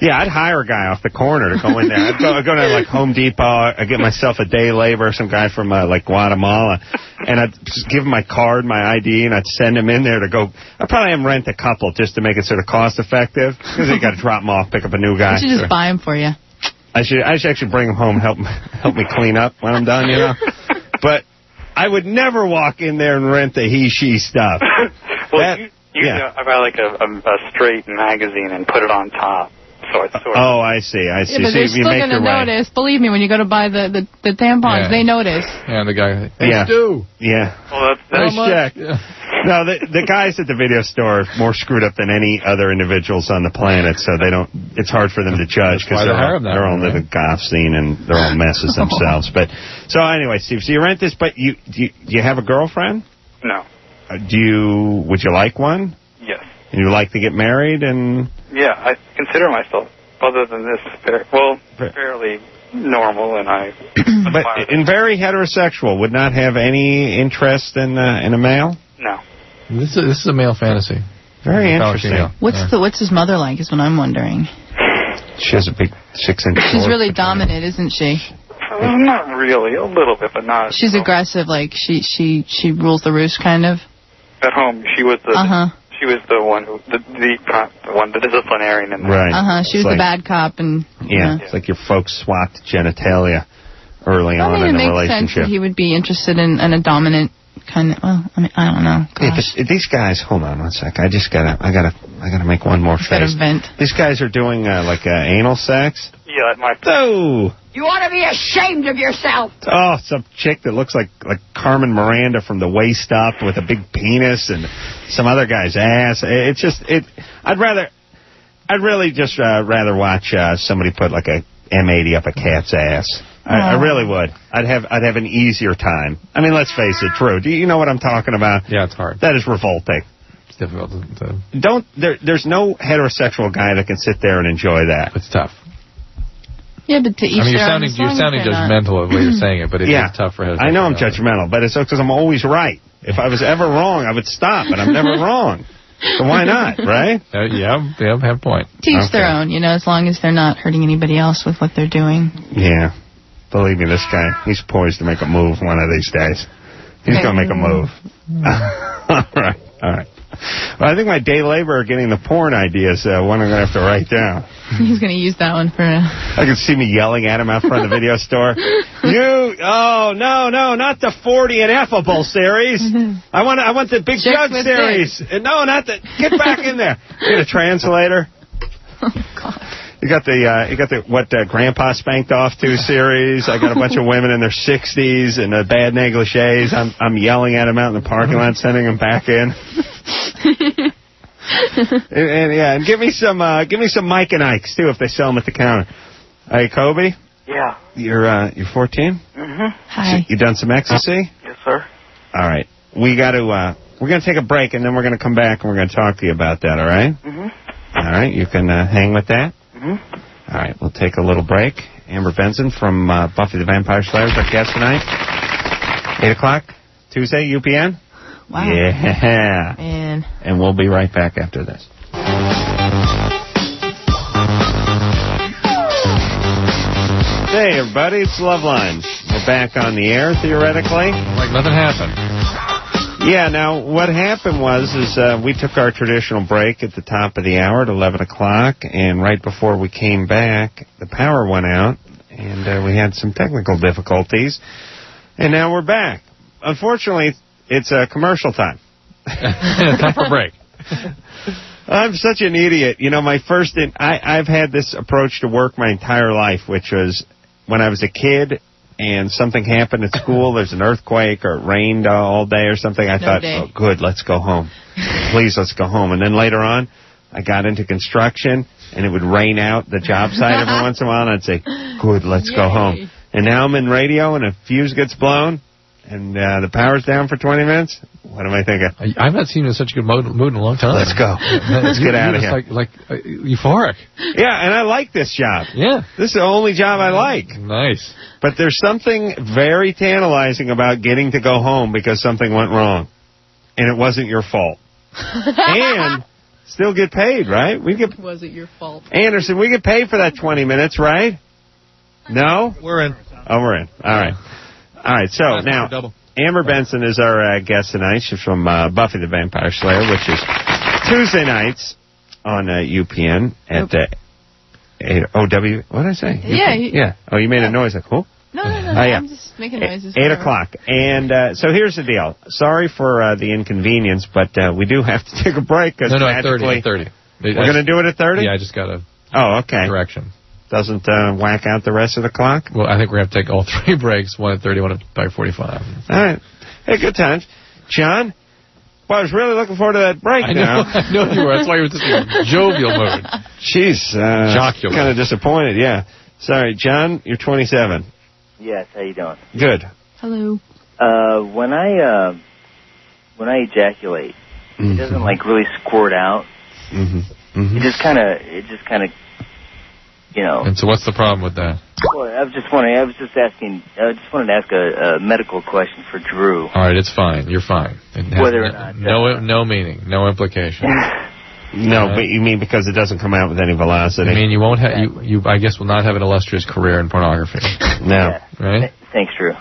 Yeah, I'd hire a guy off the corner to go in there. I'd go to, like, Home Depot. I'd get myself a day laborer, some guy from, like, Guatemala, and I'd just give him my card, my ID, and I'd send him in there to go. I'd probably have him rent a couple just to make it sort of cost-effective, because you got to drop him off, pick up a new guy. I should just buy him for you. I should actually bring him home, help me clean up when I'm done, you know? But I would never walk in there and rent the he-she stuff. Well, you know, I buy, like, a straight magazine and put it on top. So it's sort of I see. Yeah, but they're still going to notice. Believe me, when you go to buy the tampons, they notice. Yeah, the guy. Hey, Stu. Yeah. Well, nice check. Yeah. No, the guys at the video store are more screwed up than any other individuals on the planet, so they don't. It's hard for them to judge because they're all in the goth scene and they're all messes themselves. But so anyway, Steve, so you rent this, but do you have a girlfriend? No. Would you like one? Yes. And you like to get married and? Yeah, I consider myself, other than this, fairly normal, and I. But and very heterosexual, would not have any interest in a male. No. This is a male fantasy. Very interesting. What's his mother like? Is what I'm wondering. She has a big 6-inch. She's really dominant, isn't she? Not really, a little bit, but not. She's aggressive, like she rules the roost, kind of. At home, she was the. She was the one the disciplinarian in there. Right. She was the bad cop, and it's like your folks swapped genitalia early on in the relationship. It makes sense that he would be interested in a dominant kind of. Well, I mean, I don't know. Yeah, these guys. Hold on one sec. I gotta make one more face. Vent. These guys are doing like anal sex. Yeah, that might. Oh, You ought to be ashamed of yourself. Oh, some chick that looks like Carmen Miranda from the waist up with a big penis and some other guy's ass. It's just I'd really just rather watch somebody put like a M80 up a cat's ass. I really would. I'd have an easier time. I mean, let's face it, Drew. Do you know what I'm talking about? Yeah, it's hard. That is revolting. It's difficult to... There's no heterosexual guy that can sit there and enjoy that. It's tough. Yeah, but to each you're sounding judgmental of the way you're saying it, but it's tough for heterosexual. I know I'm judgmental, but it's because I'm always right. If I was ever wrong, I would stop, but I'm never wrong. So why not, right? Yeah, have a point. To each their own, as long as they're not hurting anybody else with what they're doing. Yeah. Believe me, this guy, he's poised to make a move one of these days. He's going to make a move. All right. Well, I think my day laborer getting the porn idea is one I'm going to have to write down. He's going to use that one for... I can see me yelling at him out front of the video store. No, not the 40 ineffable series. I want the Big Jug series. No, not the... Get back in there. Get a translator. Oh, God. You got the what Grandpa Spanked Off to series. I got a bunch of women in their 60s and bad negligees. I'm yelling at them out in the parking lot, sending them back in. and give me some Mike and Ikes too if they sell them at the counter. Hey, Kobe. Yeah. You're 14. Hi. So you done some ecstasy? Yes, sir. All right. We're gonna take a break and then we're gonna come back and we're gonna talk to you about that. All right? All right. You can hang with that. All right, we'll take a little break. Amber Benson from Buffy the Vampire Slayer is our guest tonight. 8 o'clock, Tuesday, UPN. Wow. Yeah. Man. And we'll be right back after this. Hey, everybody, it's Loveline. We're back on the air, theoretically. Like nothing happened. Yeah, now, what happened was we took our traditional break at the top of the hour at 11 o'clock, and right before we came back, the power went out, and we had some technical difficulties, and now we're back. Unfortunately, it's commercial time. Time for break. I'm such an idiot. I've had this approach to work my entire life, which was when I was a kid, and something happened at school, there's an earthquake or it rained all day or something, I thought, oh, good, let's go home. Please, let's go home. And then later on, I got into construction, and it would rain out the job site every once in a while, and I'd say, good, let's go home. And now I'm in radio, and a fuse gets blown, and the power's down for 20 minutes. What am I thinking? I've not seen you in such a good mood in a long time. Let's go. Let's get out of here. Like euphoric. Yeah, and I like this job. Yeah. This is the only job I like. Nice. But there's something very tantalizing about getting to go home because something went wrong. And it wasn't your fault. And still get paid, right? Was it your fault? Anderson, we get paid for that 20 minutes, right? No? We're in. Oh, we're in. All right. All right, so now... Amber Benson is our guest tonight. She's from Buffy the Vampire Slayer, which is Tuesday nights on UPN at 8. What did I say? Yeah. Oh, you made a noise like, who? No. I'm just making noises. 8 o'clock. And so here's the deal. Sorry for the inconvenience, but we do have to take a break. No, at 30. We're going to do it at 30? Yeah, I just got a direction. Doesn't whack out the rest of the clock? Well, I think we're going to take all 3 breaks, one at 30, one at 5:45. All right. Hey, good times. John? Well, I was really looking forward to that break now. I know you were. That's why you were just in a jovial mood. Jeez. Jocular. Kind of disappointed, yeah. Sorry, John, you're 27. Yes, how you doing? Good. Hello. When I ejaculate, it doesn't really squirt out. It just kind of And so what's the problem with that? Well, I was just wanted to ask a medical question for Drew. All right, it's fine. You're fine. Whether or not... No meaning, no implication. No, but you mean because it doesn't come out with any velocity? I mean, you won't have, you I guess, will not have an illustrious career in pornography. No. Yeah. Right? Thanks, Drew.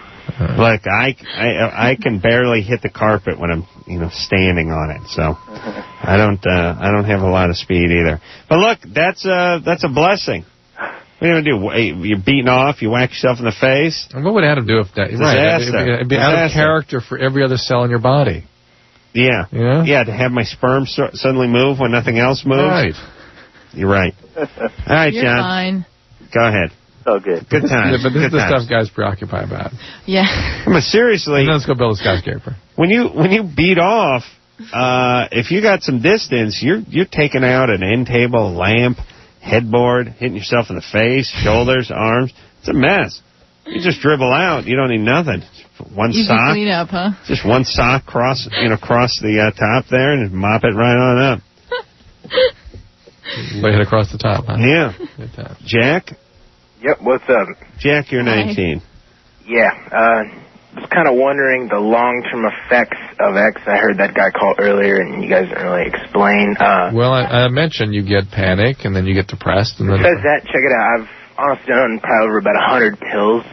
Look, I can barely hit the carpet when I'm standing on it, so I don't have a lot of speed either. But look, that's a blessing. What are you going to do? You're beaten off, you whack yourself in the face? And what would Adam do if that... Disaster. It'd be out of character for every other cell in your body. Yeah. Yeah, to have my sperm suddenly move when nothing else moves. Right. You're right. All right, You're John. Fine. Go ahead. So good. Good times. But this is Good the times. stuff guys preoccupy about. Yeah. But seriously, Let's go build a skyscraper. when you beat off, if you got some distance, you're taking out an end table, a lamp, headboard, hitting yourself in the face, shoulders, arms. It's a mess. You just dribble out. You don't need nothing. One Easy sock. clean up, huh? Just one sock cross the top there and mop it right on up. Lay it across the top, huh? Yeah. Jack? Yep, what's up? Jack, you're 19. Yeah, was kind of wondering the long-term effects of X. I heard that guy call earlier, and you guys didn't really explain. Well, I mentioned you get panic, and then you get depressed. And It then says that, check it out, I've honestly done probably over about 100 pills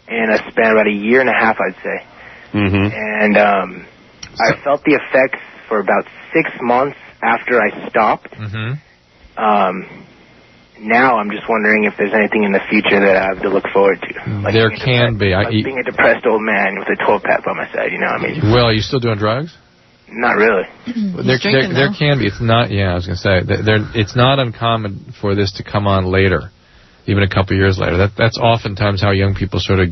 in a span about a year and a half, I'd say. Mm-hmm. And I felt the effects for about 6 months after I stopped. Mm-hmm. Now I'm just wondering if there's anything in the future that I have to look forward to. Like there can be. Like being a depressed old man with a 12-pack by my side, you know what I mean? Well, are you still doing drugs? Not really. There can be. It's not. Yeah, I was going to say. It's not uncommon for this to come on later, even a couple years later. That's oftentimes how young people sort of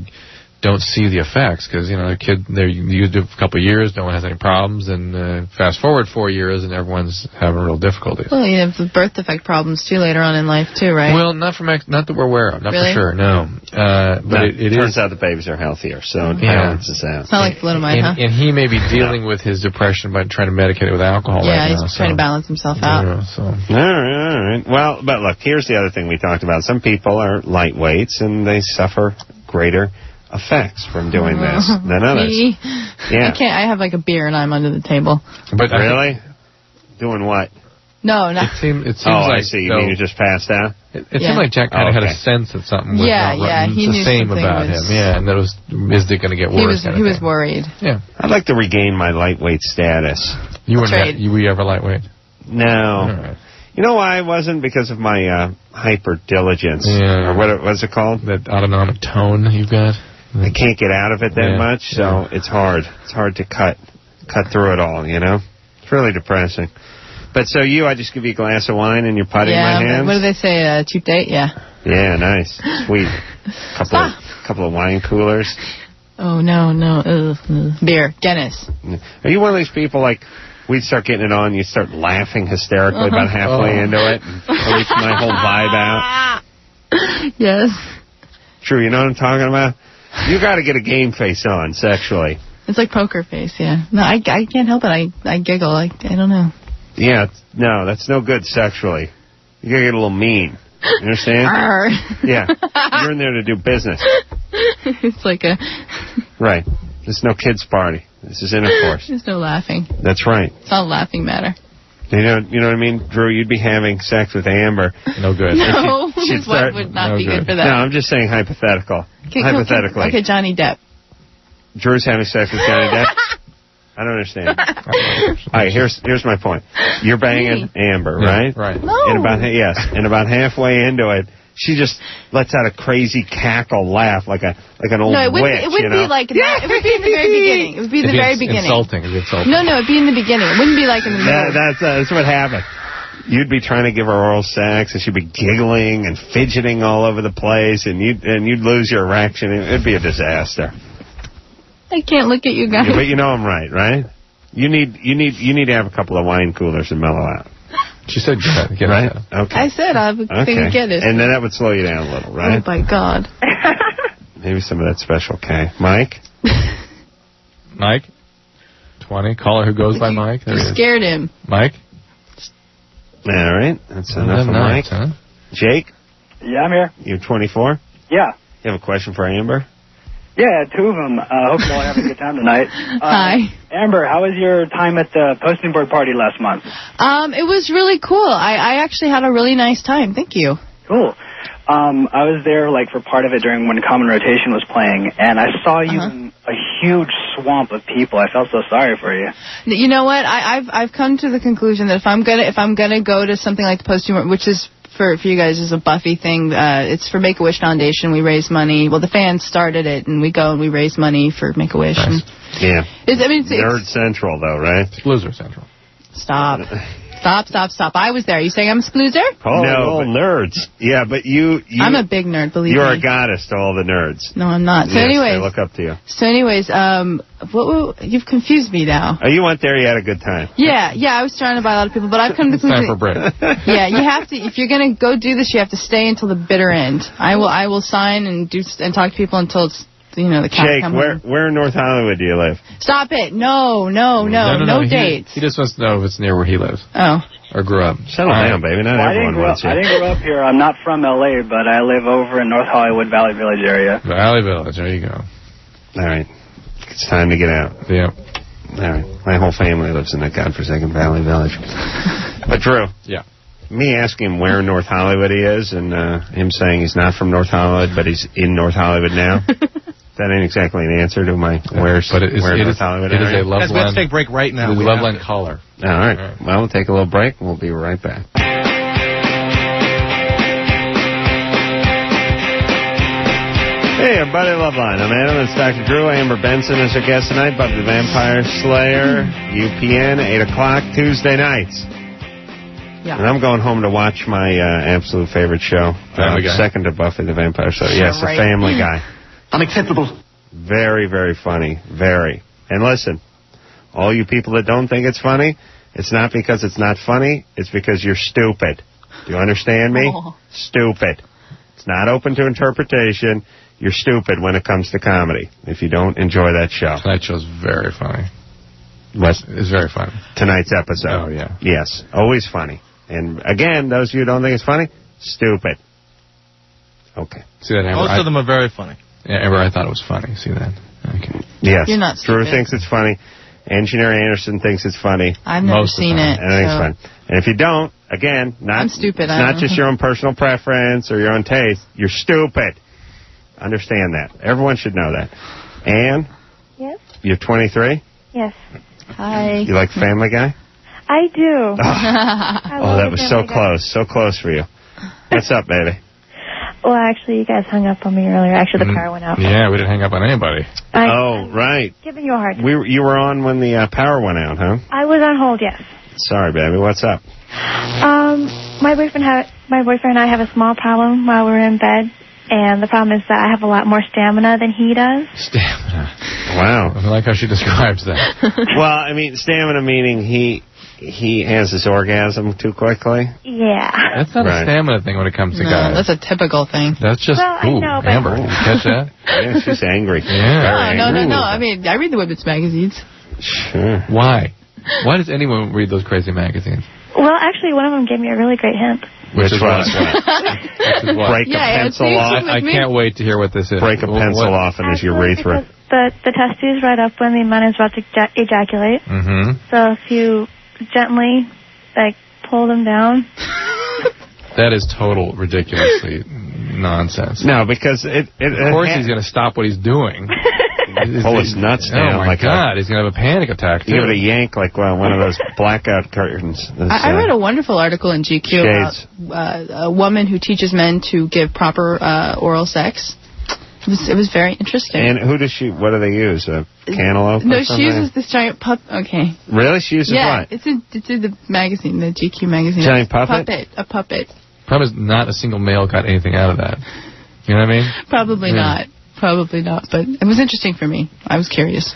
don't see the effects because the kid they're used to a couple of years, no one has any problems, and fast forward 4 years and everyone's having real difficulties. Well, you have the birth defect problems too later on in life too, right? Well, not that we're aware of, not really? for sure, no. But it turns out the babies are healthier, so it balances out. It's not like thalidomide, huh? And he may be dealing with his depression by trying to medicate it with alcohol right now. Yeah, he's trying to balance himself out. All right. Well, but look, here's the other thing we talked about. Some people are lightweights and they suffer greater effects from doing this than others. Me? Yeah. I have like a beer and I'm under the table. But really? Doing what? No, not. It seems I see. You mean you just passed out? It seemed like Jack kind of had a sense that something was not right. he the knew same something about was... him. Yeah, and that was, is it going to get worse? He was worried. Yeah. I'd like to regain my lightweight status. Were you ever lightweight? No. All right. You know why I wasn't? Because of my hyper diligence. Yeah. Or what's it called? That autonomic tone you've got. I can't get out of it that much, so it's hard. It's hard to cut through it all, It's really depressing. But so I just give you a glass of wine and you're putting my hands? What do they say, cheap date? Yeah. Yeah, nice. Sweet. Couple of wine coolers. Oh, no. Beer. Guinness. Are you one of these people, like, we'd start getting it on, you start laughing hysterically about halfway into it, and release my whole vibe out? Yes. True, you know what I'm talking about? You got to get a game face on sexually. It's like poker face, yeah. No, I can't help it. I giggle. I don't know. Yeah, no, that's no good sexually. You got to get a little mean. You understand? Yeah. You're in there to do business. It's like a... Right. This is no kids' party. This is intercourse. There's no laughing. That's right. It's not a laughing matter. You know what I mean? Drew, you'd be having sex with Amber. No good. No, his wife would not be good for that. No, I'm just saying hypothetical. Hypothetically. Okay, Johnny Depp. Drew's having sex with Johnny Depp? I don't understand. All right, here's my point. You're banging Amber, right? Right. No. And about halfway into it, she just lets out a crazy cackle laugh like an old witch. It wouldn't be like that. It would be in the very beginning. It would be in the very beginning. Insulting. No, it'd be in the beginning. It wouldn't be like in the middle. That's what happened. You'd be trying to give her oral sex, and she'd be giggling and fidgeting all over the place, and you'd lose your erection. It'd be a disaster. I can't look at you guys. Yeah, but you know I'm right? You need to have a couple of wine coolers and mellow out. She said get right? That. Okay. I said I would get it. And then that would slow you down a little, right? Oh, my God. Maybe some of that Special K. Mike? Mike? 20. Caller who goes by Mike. You scared him. Mike? All right. That's enough of Mike. Huh? Jake? Yeah, I'm here. You're 24? Yeah. You have a question for Amber? Yeah, two of them. Hope you're all having a good time tonight. Hi. Amber, how was your time at the posting board party last month? It was really cool. I actually had a really nice time. Thank you. Cool. I was there for part of it during when Common Rotation was playing, and I saw you in a huge swamp of people. I felt so sorry for you. You know what? I've come to the conclusion that if I'm gonna go to something like the posting board, which is for you guys is a Buffy thing. It's for Make-A-Wish Foundation. We raise money. Well, the fans started it, and we go and we raise money for Make-A-Wish. Nice. Yeah. It's Nerd Central, though, right? Loser Central. Stop. Stop. I was there. Are you saying I'm a snoozer? Oh, no, nerds. Yeah, but you... I'm a big nerd, believe me. You're a goddess to all the nerds. No, I'm not. So anyways... they look up to you. So anyways, you've confused me now. Oh, you went there, you had a good time. Yeah, I was surrounded by a lot of people, but I've come to the conclusion... Time for break. Yeah, you have to... If you're going to go do this, you have to stay until the bitter end. I will sign and talk to people until it's... the cat come home. Where in North Hollywood do you live? Stop it. No dates. He just wants to know if it's near where he lives. Oh. Or grew up. Settle down, baby. Not everyone wants you. I didn't grow up here. I'm not from L.A., but I live over in North Hollywood, Valley Village area. Valley Village. There you go. All right. It's time to get out. Yeah. All right. My whole family lives in that godforsaken Valley Village. But, Drew. Yeah. Me asking him where in North Hollywood he is and him saying he's not from North Hollywood, but he's in North Hollywood now. That ain't exactly an answer to my where's North Hollywood. It is a Loveline. Let's take a break right now. It is a Loveline caller. All right. Well, we'll take a little break. We'll be right back. Hey, everybody, Loveline. I'm Adam. It's Dr. Drew. Amber Benson is our guest tonight. Buffy the Vampire Slayer. UPN, 8 o'clock, Tuesday nights. Yeah. And I'm going home to watch my absolute favorite show. Family Guy. Second to Buffy the Vampire Slayer. Yes, a Family Guy. Unacceptable. Very, very funny. Very. And listen, all you people that don't think it's funny, it's not because it's not funny. It's because you're stupid. Do you understand me? Oh. Stupid. It's not open to interpretation. You're stupid when it comes to comedy if you don't enjoy that show. Tonight's show's very funny. What? It's very funny. Tonight's episode. Oh, yeah. Yes. Always funny. And again, those of you who don't think it's funny, stupid. Okay. See that, Amber? Most of them are very funny. Yeah, Amber, I thought it was funny. See that? Okay. Yes. You're not stupid. Drew thinks it's funny. Engineer Anderson thinks it's funny. I've never seen it. And I think it's funny. And if you don't, again, I'm stupid. It's not just your own personal preference or your own taste. You're stupid. Understand that. Everyone should know that. Ann? Yes? You're 23? Yes. Hi. You like Family Guy? I do. Oh, that was so close. So close for you. What's up, baby? Well, actually, you guys hung up on me earlier. Actually, the power went out. Yeah, we didn't hang up on anybody. Right. Giving you a hard time. You were on when the power went out, huh? I was on hold, yes. Sorry, baby. What's up? My boyfriend and I have a small problem while we're in bed, and the problem is that I have a lot more stamina than he does. Stamina. Wow. I like how she describes that. Well, I mean, stamina meaning he has his orgasm too quickly. Yeah. That's not a stamina thing when it comes to guys. That's a typical thing. That's just, I know, but Amber, you catch that? Yeah, she's angry. Yeah. No. I mean, I read the women's magazines. Sure. Why? Why does anyone read those crazy magazines? Well, actually, one of them gave me a really great hint. Which is what? Break a pencil off. I can't wait to hear what this is. Break a pencil off in his urethra. The testes right up when the man is about to ejaculate. Mm-hmm. So if you gently, pull them down. That is total ridiculously nonsense. No, because of course he's going to stop what he's doing. Pull his nuts down. Oh, my God. He's going to have a panic attack, too. Give it a yank like one of those blackout curtains. I read a wonderful article in GQ about a woman who teaches men to give proper oral sex. It was very interesting. And what do they use? A cantaloupe? No, she uses this giant Okay. Really? She uses what? It's in the magazine, the GQ magazine. Giant puppet? A puppet. Problem is, not a single male got anything out of that. You know what I mean? Probably not. Probably not, but it was interesting for me. I was curious.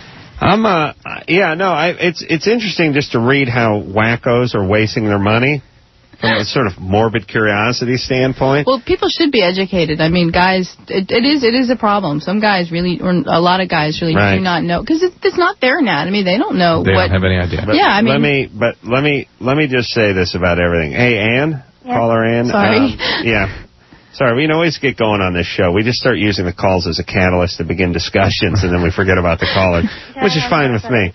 It's interesting just to read how wackos are wasting their money from a sort of morbid curiosity standpoint. Well, people should be educated. I mean, guys, it is a problem. Some guys really, or a lot of guys really do not know, because it's not their anatomy. They don't know. They don't have any idea. But let me just say this about everything. Hey, Ann, caller Ann. Sorry. Sorry, we always get going on this show. We just start using the calls as a catalyst to begin discussions, and then we forget about the caller, which is fine with me.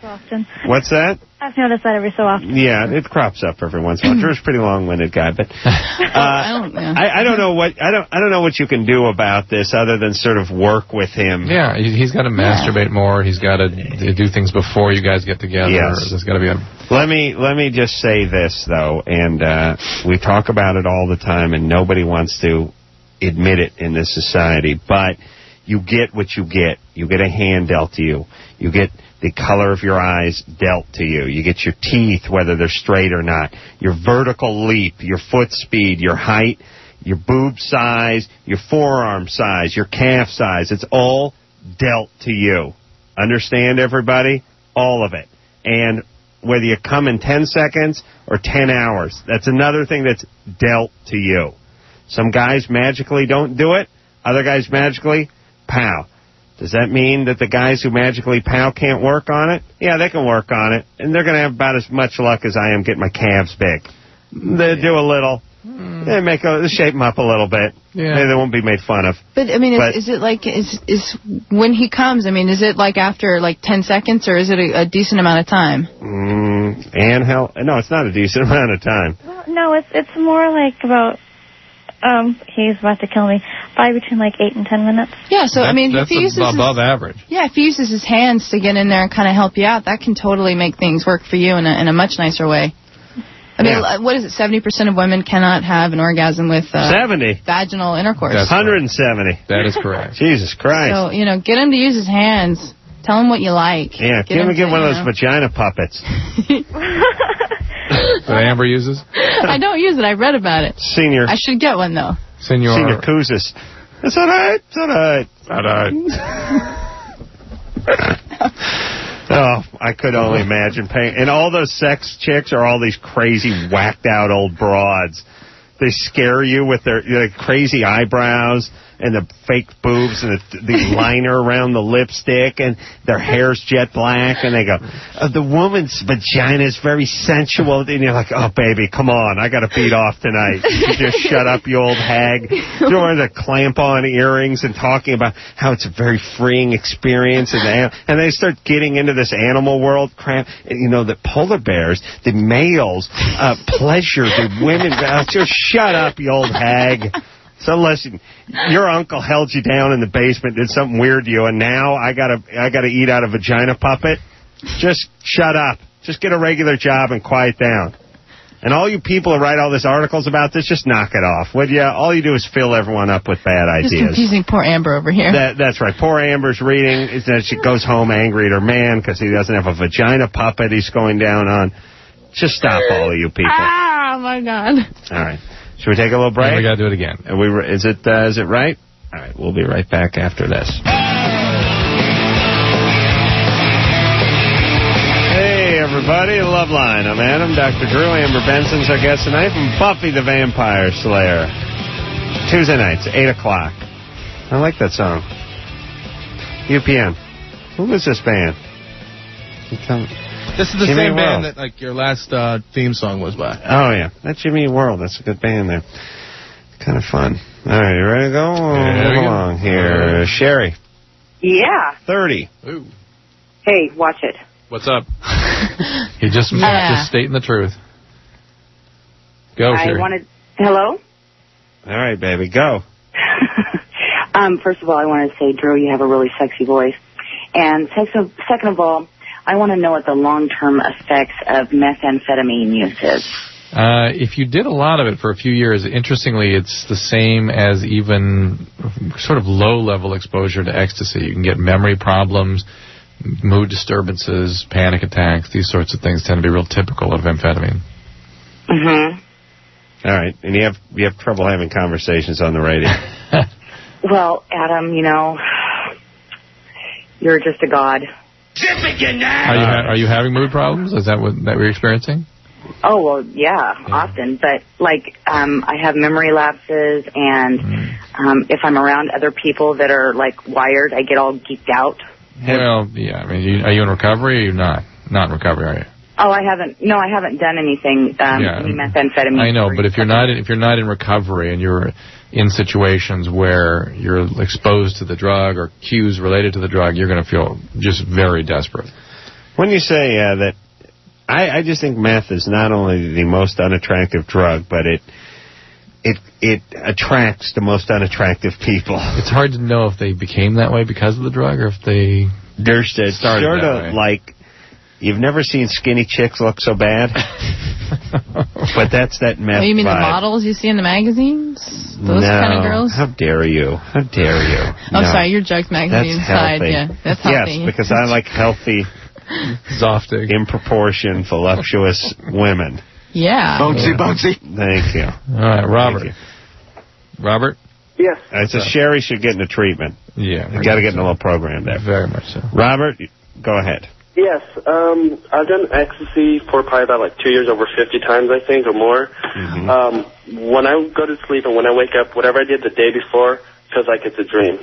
What's that? I've noticed that every so often. Yeah, it crops up every once in a while. Drew's a pretty long-winded guy, but I don't know what you can do about this other than sort of work with him. Yeah, he's got to masturbate more. He's got to do things before you guys get together. Yes. There's got to be a... Let me just say this though, and we talk about it all the time, and nobody wants to admit it in this society, but you get what you get. You get a hand dealt to you. You get the color of your eyes dealt to you. You get your teeth, whether they're straight or not, your vertical leap, your foot speed, your height, your boob size, your forearm size, your calf size. It's all dealt to you. Understand, everybody? All of it. And whether you come in 10 seconds or 10 hours, that's another thing that's dealt to you. Some guys magically don't do it. Other guys magically, pow. Does that mean that the guys who magically pow can't work on it? Yeah, they can work on it. And they're going to have about as much luck as I am getting my calves big. They do a little. They shape them up a little bit. Yeah. Maybe they won't be made fun of. But, I mean, is it like, is when he comes, I mean, is it like after like 10 seconds or is it a decent amount of time? No, it's not a decent amount of time. Well, no, it's more like about, he's about to kill me, probably between like 8 and 10 minutes. Yeah, so, I mean, if he uses above average. Yeah, if he uses his hands to get in there and kind of help you out, that can totally make things work for you in a much nicer way. I mean, what is it? 70% of women cannot have an orgasm with 70 vaginal intercourse. That's 170. That is correct. Jesus Christ. So, get him to use his hands. Tell him what you like. Yeah, give him one of those vagina puppets. That Amber uses? I don't use it. I read about it. Senior. I should get one, though. Senior Kouzes. It's all right. It's all right. It's all right. Oh, I could only imagine paying. And all those sex chicks are all these crazy, whacked-out old broads. They scare you with their crazy eyebrows and the fake boobs and the liner around the lipstick, and their hair's jet black, and they go, the woman's vagina is very sensual. And you're like, oh, baby, come on. I got to beat off tonight. You just shut up, you old hag. You're wearing the clamp-on earrings and talking about how it's a very freeing experience. And they start getting into this animal world crap. The polar bears, the males, pleasure the women. Just shut up, you old hag. So unless your uncle held you down in the basement, did something weird to you, and now I gotta eat out a vagina puppet, just shut up. Just get a regular job and quiet down. And all you people who write all these articles about this, just knock it off, would you? All you do is fill everyone up with bad ideas. Just confusing poor Amber over here. That's right. Poor Amber's reading. She goes home angry at her man because he doesn't have a vagina puppet he's going down on. Just stop, all of you people. Oh, my God. All right. Should we take a little break? Yeah, we got to do it again. Is it right? All right, we'll be right back after this. Hey, everybody, Loveline. I'm Adam, Dr. Drew, Amber Benson's our guest tonight from Buffy the Vampire Slayer. Tuesday nights, 8 o'clock. I like that song. UPN. Who was this band? This is the same band that your last theme song was by. Oh, yeah. That's Jimmy World. That's a good band there. Kind of fun. All right, you ready to go? Move along here. Sherry. Yeah. 30. Ooh. Hey, watch it. What's up? He just stating the truth. Go, Sherry. Hello? All right, baby, go. First of all, I want to say, Drew, you have a really sexy voice. And second of all, I want to know what the long-term effects of methamphetamine use is. If you did a lot of it for a few years, interestingly, it's the same as even sort of low-level exposure to ecstasy. You can get memory problems, mood disturbances, panic attacks. These sorts of things tend to be real typical of amphetamine. Mm-hmm. All right. And you have trouble having conversations on the radio. Well, Adam, you're just a god. Are you having mood problems? Is that what we're experiencing? Oh, well, yeah, often. But, I have memory lapses, and if I'm around other people that are, wired, I get all geeked out. Well, yeah. I mean, are you in recovery or are you not? Not in recovery, are you? Oh, I haven't done anything, any methamphetamine. I know, but if you're not in recovery and you're in situations where you're exposed to the drug or cues related to the drug, you're going to feel just very desperate. When you say that, I just think meth is not only the most unattractive drug, but it attracts the most unattractive people. It's hard to know if they became that way because of the drug or if they started sort that of way. like. You've never seen skinny chicks look so bad? But that's that meth You mean vibe. the models you see in the magazines? Those kind of girls? How dare you? How dare you? Oh, sorry, your Jugs magazine that's side. healthy. Yeah, that's healthy. Yes, because I like healthy Zoftig. In proportion, voluptuous women. Yeah. Bouncy. Thank you. All right, Robert. Robert? Yes. It says Sherry should get into treatment. Yeah. You got to get in a little program there. Very much so. Robert, go ahead. Yes. I've done ecstasy for probably about like 2 years, over 50 times, I think, or more. Mm-hmm. When I go to sleep and when I wake up, whatever I did the day before feels like it's a dream.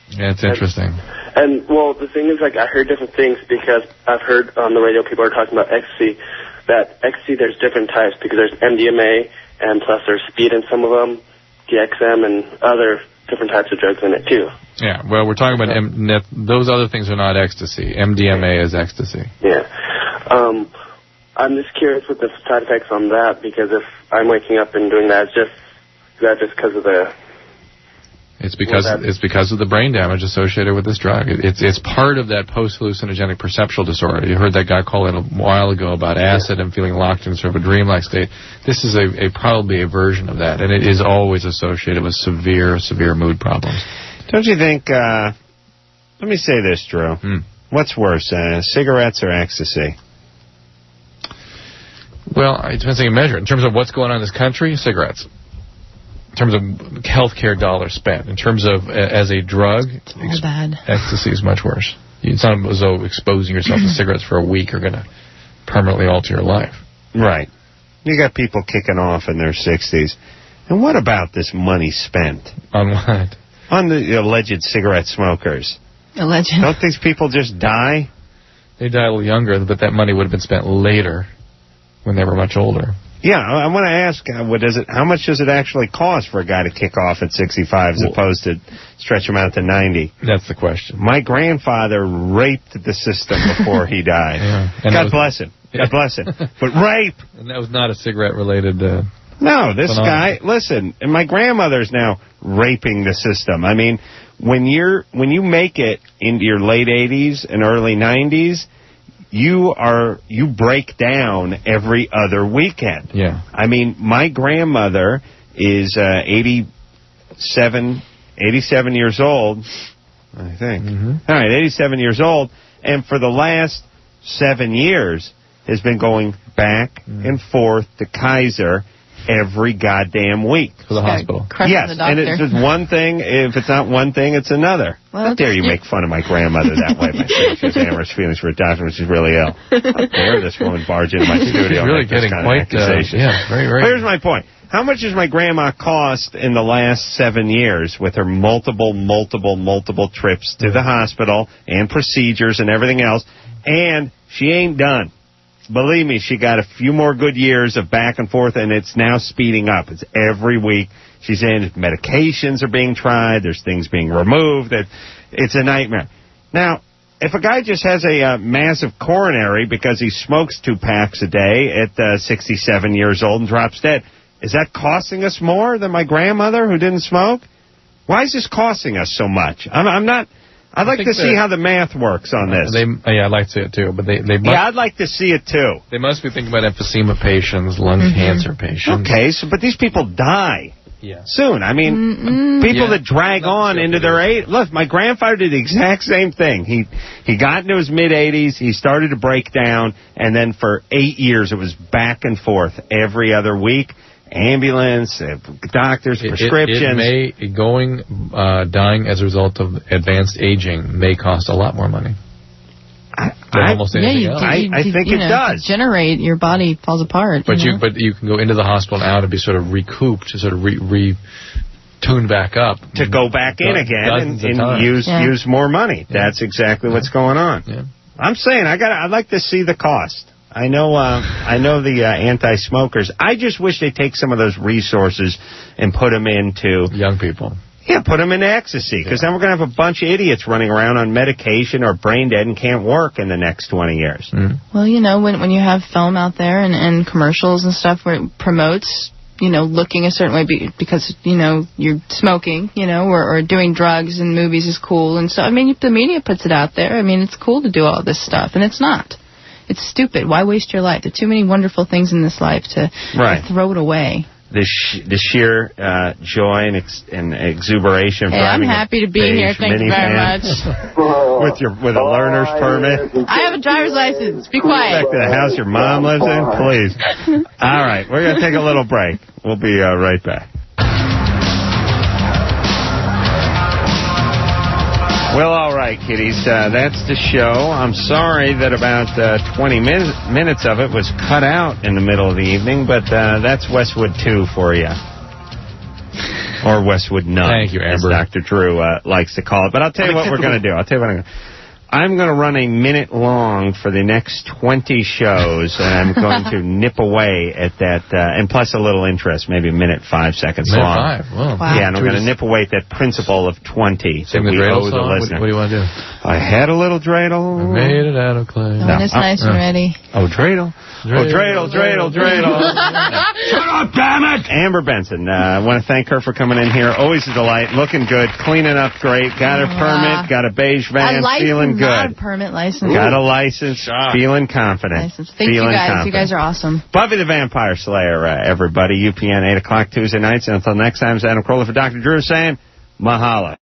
Yeah, it's interesting. And, well, the thing is, like, I heard different things because I've heard on the radio people are talking about ecstasy, that ecstasy, there's different types because there's MDMA and plus there's speed in some of them, DXM and other different types of drugs in it, too. Yeah, well, we're talking about those other things are not ecstasy. MDMA is ecstasy. Yeah. I'm just curious with the side effects on that because if I'm waking up and doing that, is that just because of the... It's because of the brain damage associated with this drug. It's part of that post-hallucinogenic perceptual disorder. You heard that guy call it a while ago about acid and feeling locked in sort of a dreamlike state. This is probably a version of that, and it is always associated with severe mood problems. Don't you think, let me say this, Drew. What's worse, cigarettes or ecstasy? Well, it depends on your measure. In terms of what's going on in this country, cigarettes. In terms of healthcare dollars spent. In terms of as a drug, ecstasy is much worse. It's not as though exposing yourself to cigarettes for a week are going to permanently alter your life. Right. You got people kicking off in their 60s. And what about this money spent? On what? On the alleged cigarette smokers. Alleged. Don't these people just die? They die a little younger, but that money would have been spent later when they were much older. Yeah, I want to ask, how much does it actually cost for a guy to kick off at 65 as opposed to stretch him out to 90? That's the question. My grandfather raped the system before he died. Yeah. God bless him. God bless him. But rape! And that was not a cigarette-related... No, this phenomenon. guy, listen, and my grandmother's now raping the system. I mean, when you make it into your late 80s and early 90s, you break down every other weekend. Yeah. I mean, my grandmother is 87 years old, I think. Mm-hmm. All right, 87 years old, and for the last 7 years has been going back and forth to Kaiser every goddamn week. For the hospital. Yes, and it's just one thing. If it's not one thing, it's another. Well, how dare you make fun of my grandmother that way by saying she has amorous feelings for a doctor when she's really ill. How dare this woman barge into my studio She's really getting quite... very, very... Here's my point. How much has my grandma cost in the last 7 years with her multiple trips to the hospital and procedures and everything else? And she ain't done. Believe me, she got a few more good years of back and forth, and it's now speeding up. It's every week she's in. Medications are being tried. There's things being removed. It's a nightmare. Now, if a guy just has a massive coronary because he smokes 2 packs a day at 67 years old and drops dead, is that costing us more than my grandmother who didn't smoke? Why is this costing us so much? I'm not... I'd like to see how the math works on this. I'd like to see it too, but they must, I'd like to see it too. They must be thinking about emphysema patients, lung cancer patients. Okay, but these people die soon. I mean, people that drag on into their 80s. Look, my grandfather did the exact same thing. He got into his mid-80s, he started to break down, and then for 8 years it was back and forth every other week. Ambulance, doctors, prescriptions. Dying as a result of advanced aging may cost a lot more money. Almost anything else. I think it does. Degenerate, your body falls apart. But you can go into the hospital now to be sort of recouped, to sort of tuned back up. To go back in again and use more money. Yeah. That's exactly what's going on. Yeah. I'm saying I'd like to see the cost. I know the anti-smokers. I just wish they'd take some of those resources and put them into... young people. Yeah, put them into ecstasy, because then we're going to have a bunch of idiots running around on medication or brain dead and can't work in the next 20 years. Mm. Well, when you have film out there and commercials and stuff where it promotes... looking a certain way because, you're smoking, or doing drugs and movies is cool. And so, I mean, the media puts it out there. I mean, it's cool to do all this stuff, and it's not. It's stupid. Why waste your life? There are too many wonderful things in this life to throw it away. the sheer joy and exuberation of driving. I'm happy to be here. Thank you very much. with a learner's permit. I have a driver's license. Be quiet. Back to the house your mom lives in, please. All right, we're going to take a little break. We'll be right back. Well, all right, kiddies, that's the show. I'm sorry that about 20 minutes of it was cut out in the middle of the evening, but that's Westwood 2 for you. Or Westwood 9. Thank you, Amber. As Dr. Drew likes to call it. But I'll tell you what we're going to do. I'm going to run a minute long for the next 20 shows, and I'm going to nip away at that, and plus a little interest, maybe a minute 5 seconds long. Minute 5, wow. Yeah, and I'm going to nip away at that principle of 20 that we owe the listener. What do you want to do? I had a little dreidel. I made it out of clay. When it's nice and ready. Oh, dreidel. Dreidel. Shut up, damn it! Amber Benson, I want to thank her for coming in here. Always a delight. Looking good. Cleaning up great. Got a permit. Got a beige van. Feeling good. Not a permit license. Got a license. Feeling confident. Thank you guys. Confident. You guys are awesome. Buffy the Vampire Slayer, everybody. UPN 8 o'clock Tuesday nights. And until next time, it's Adam Carolla for Dr. Drew saying, mahalo.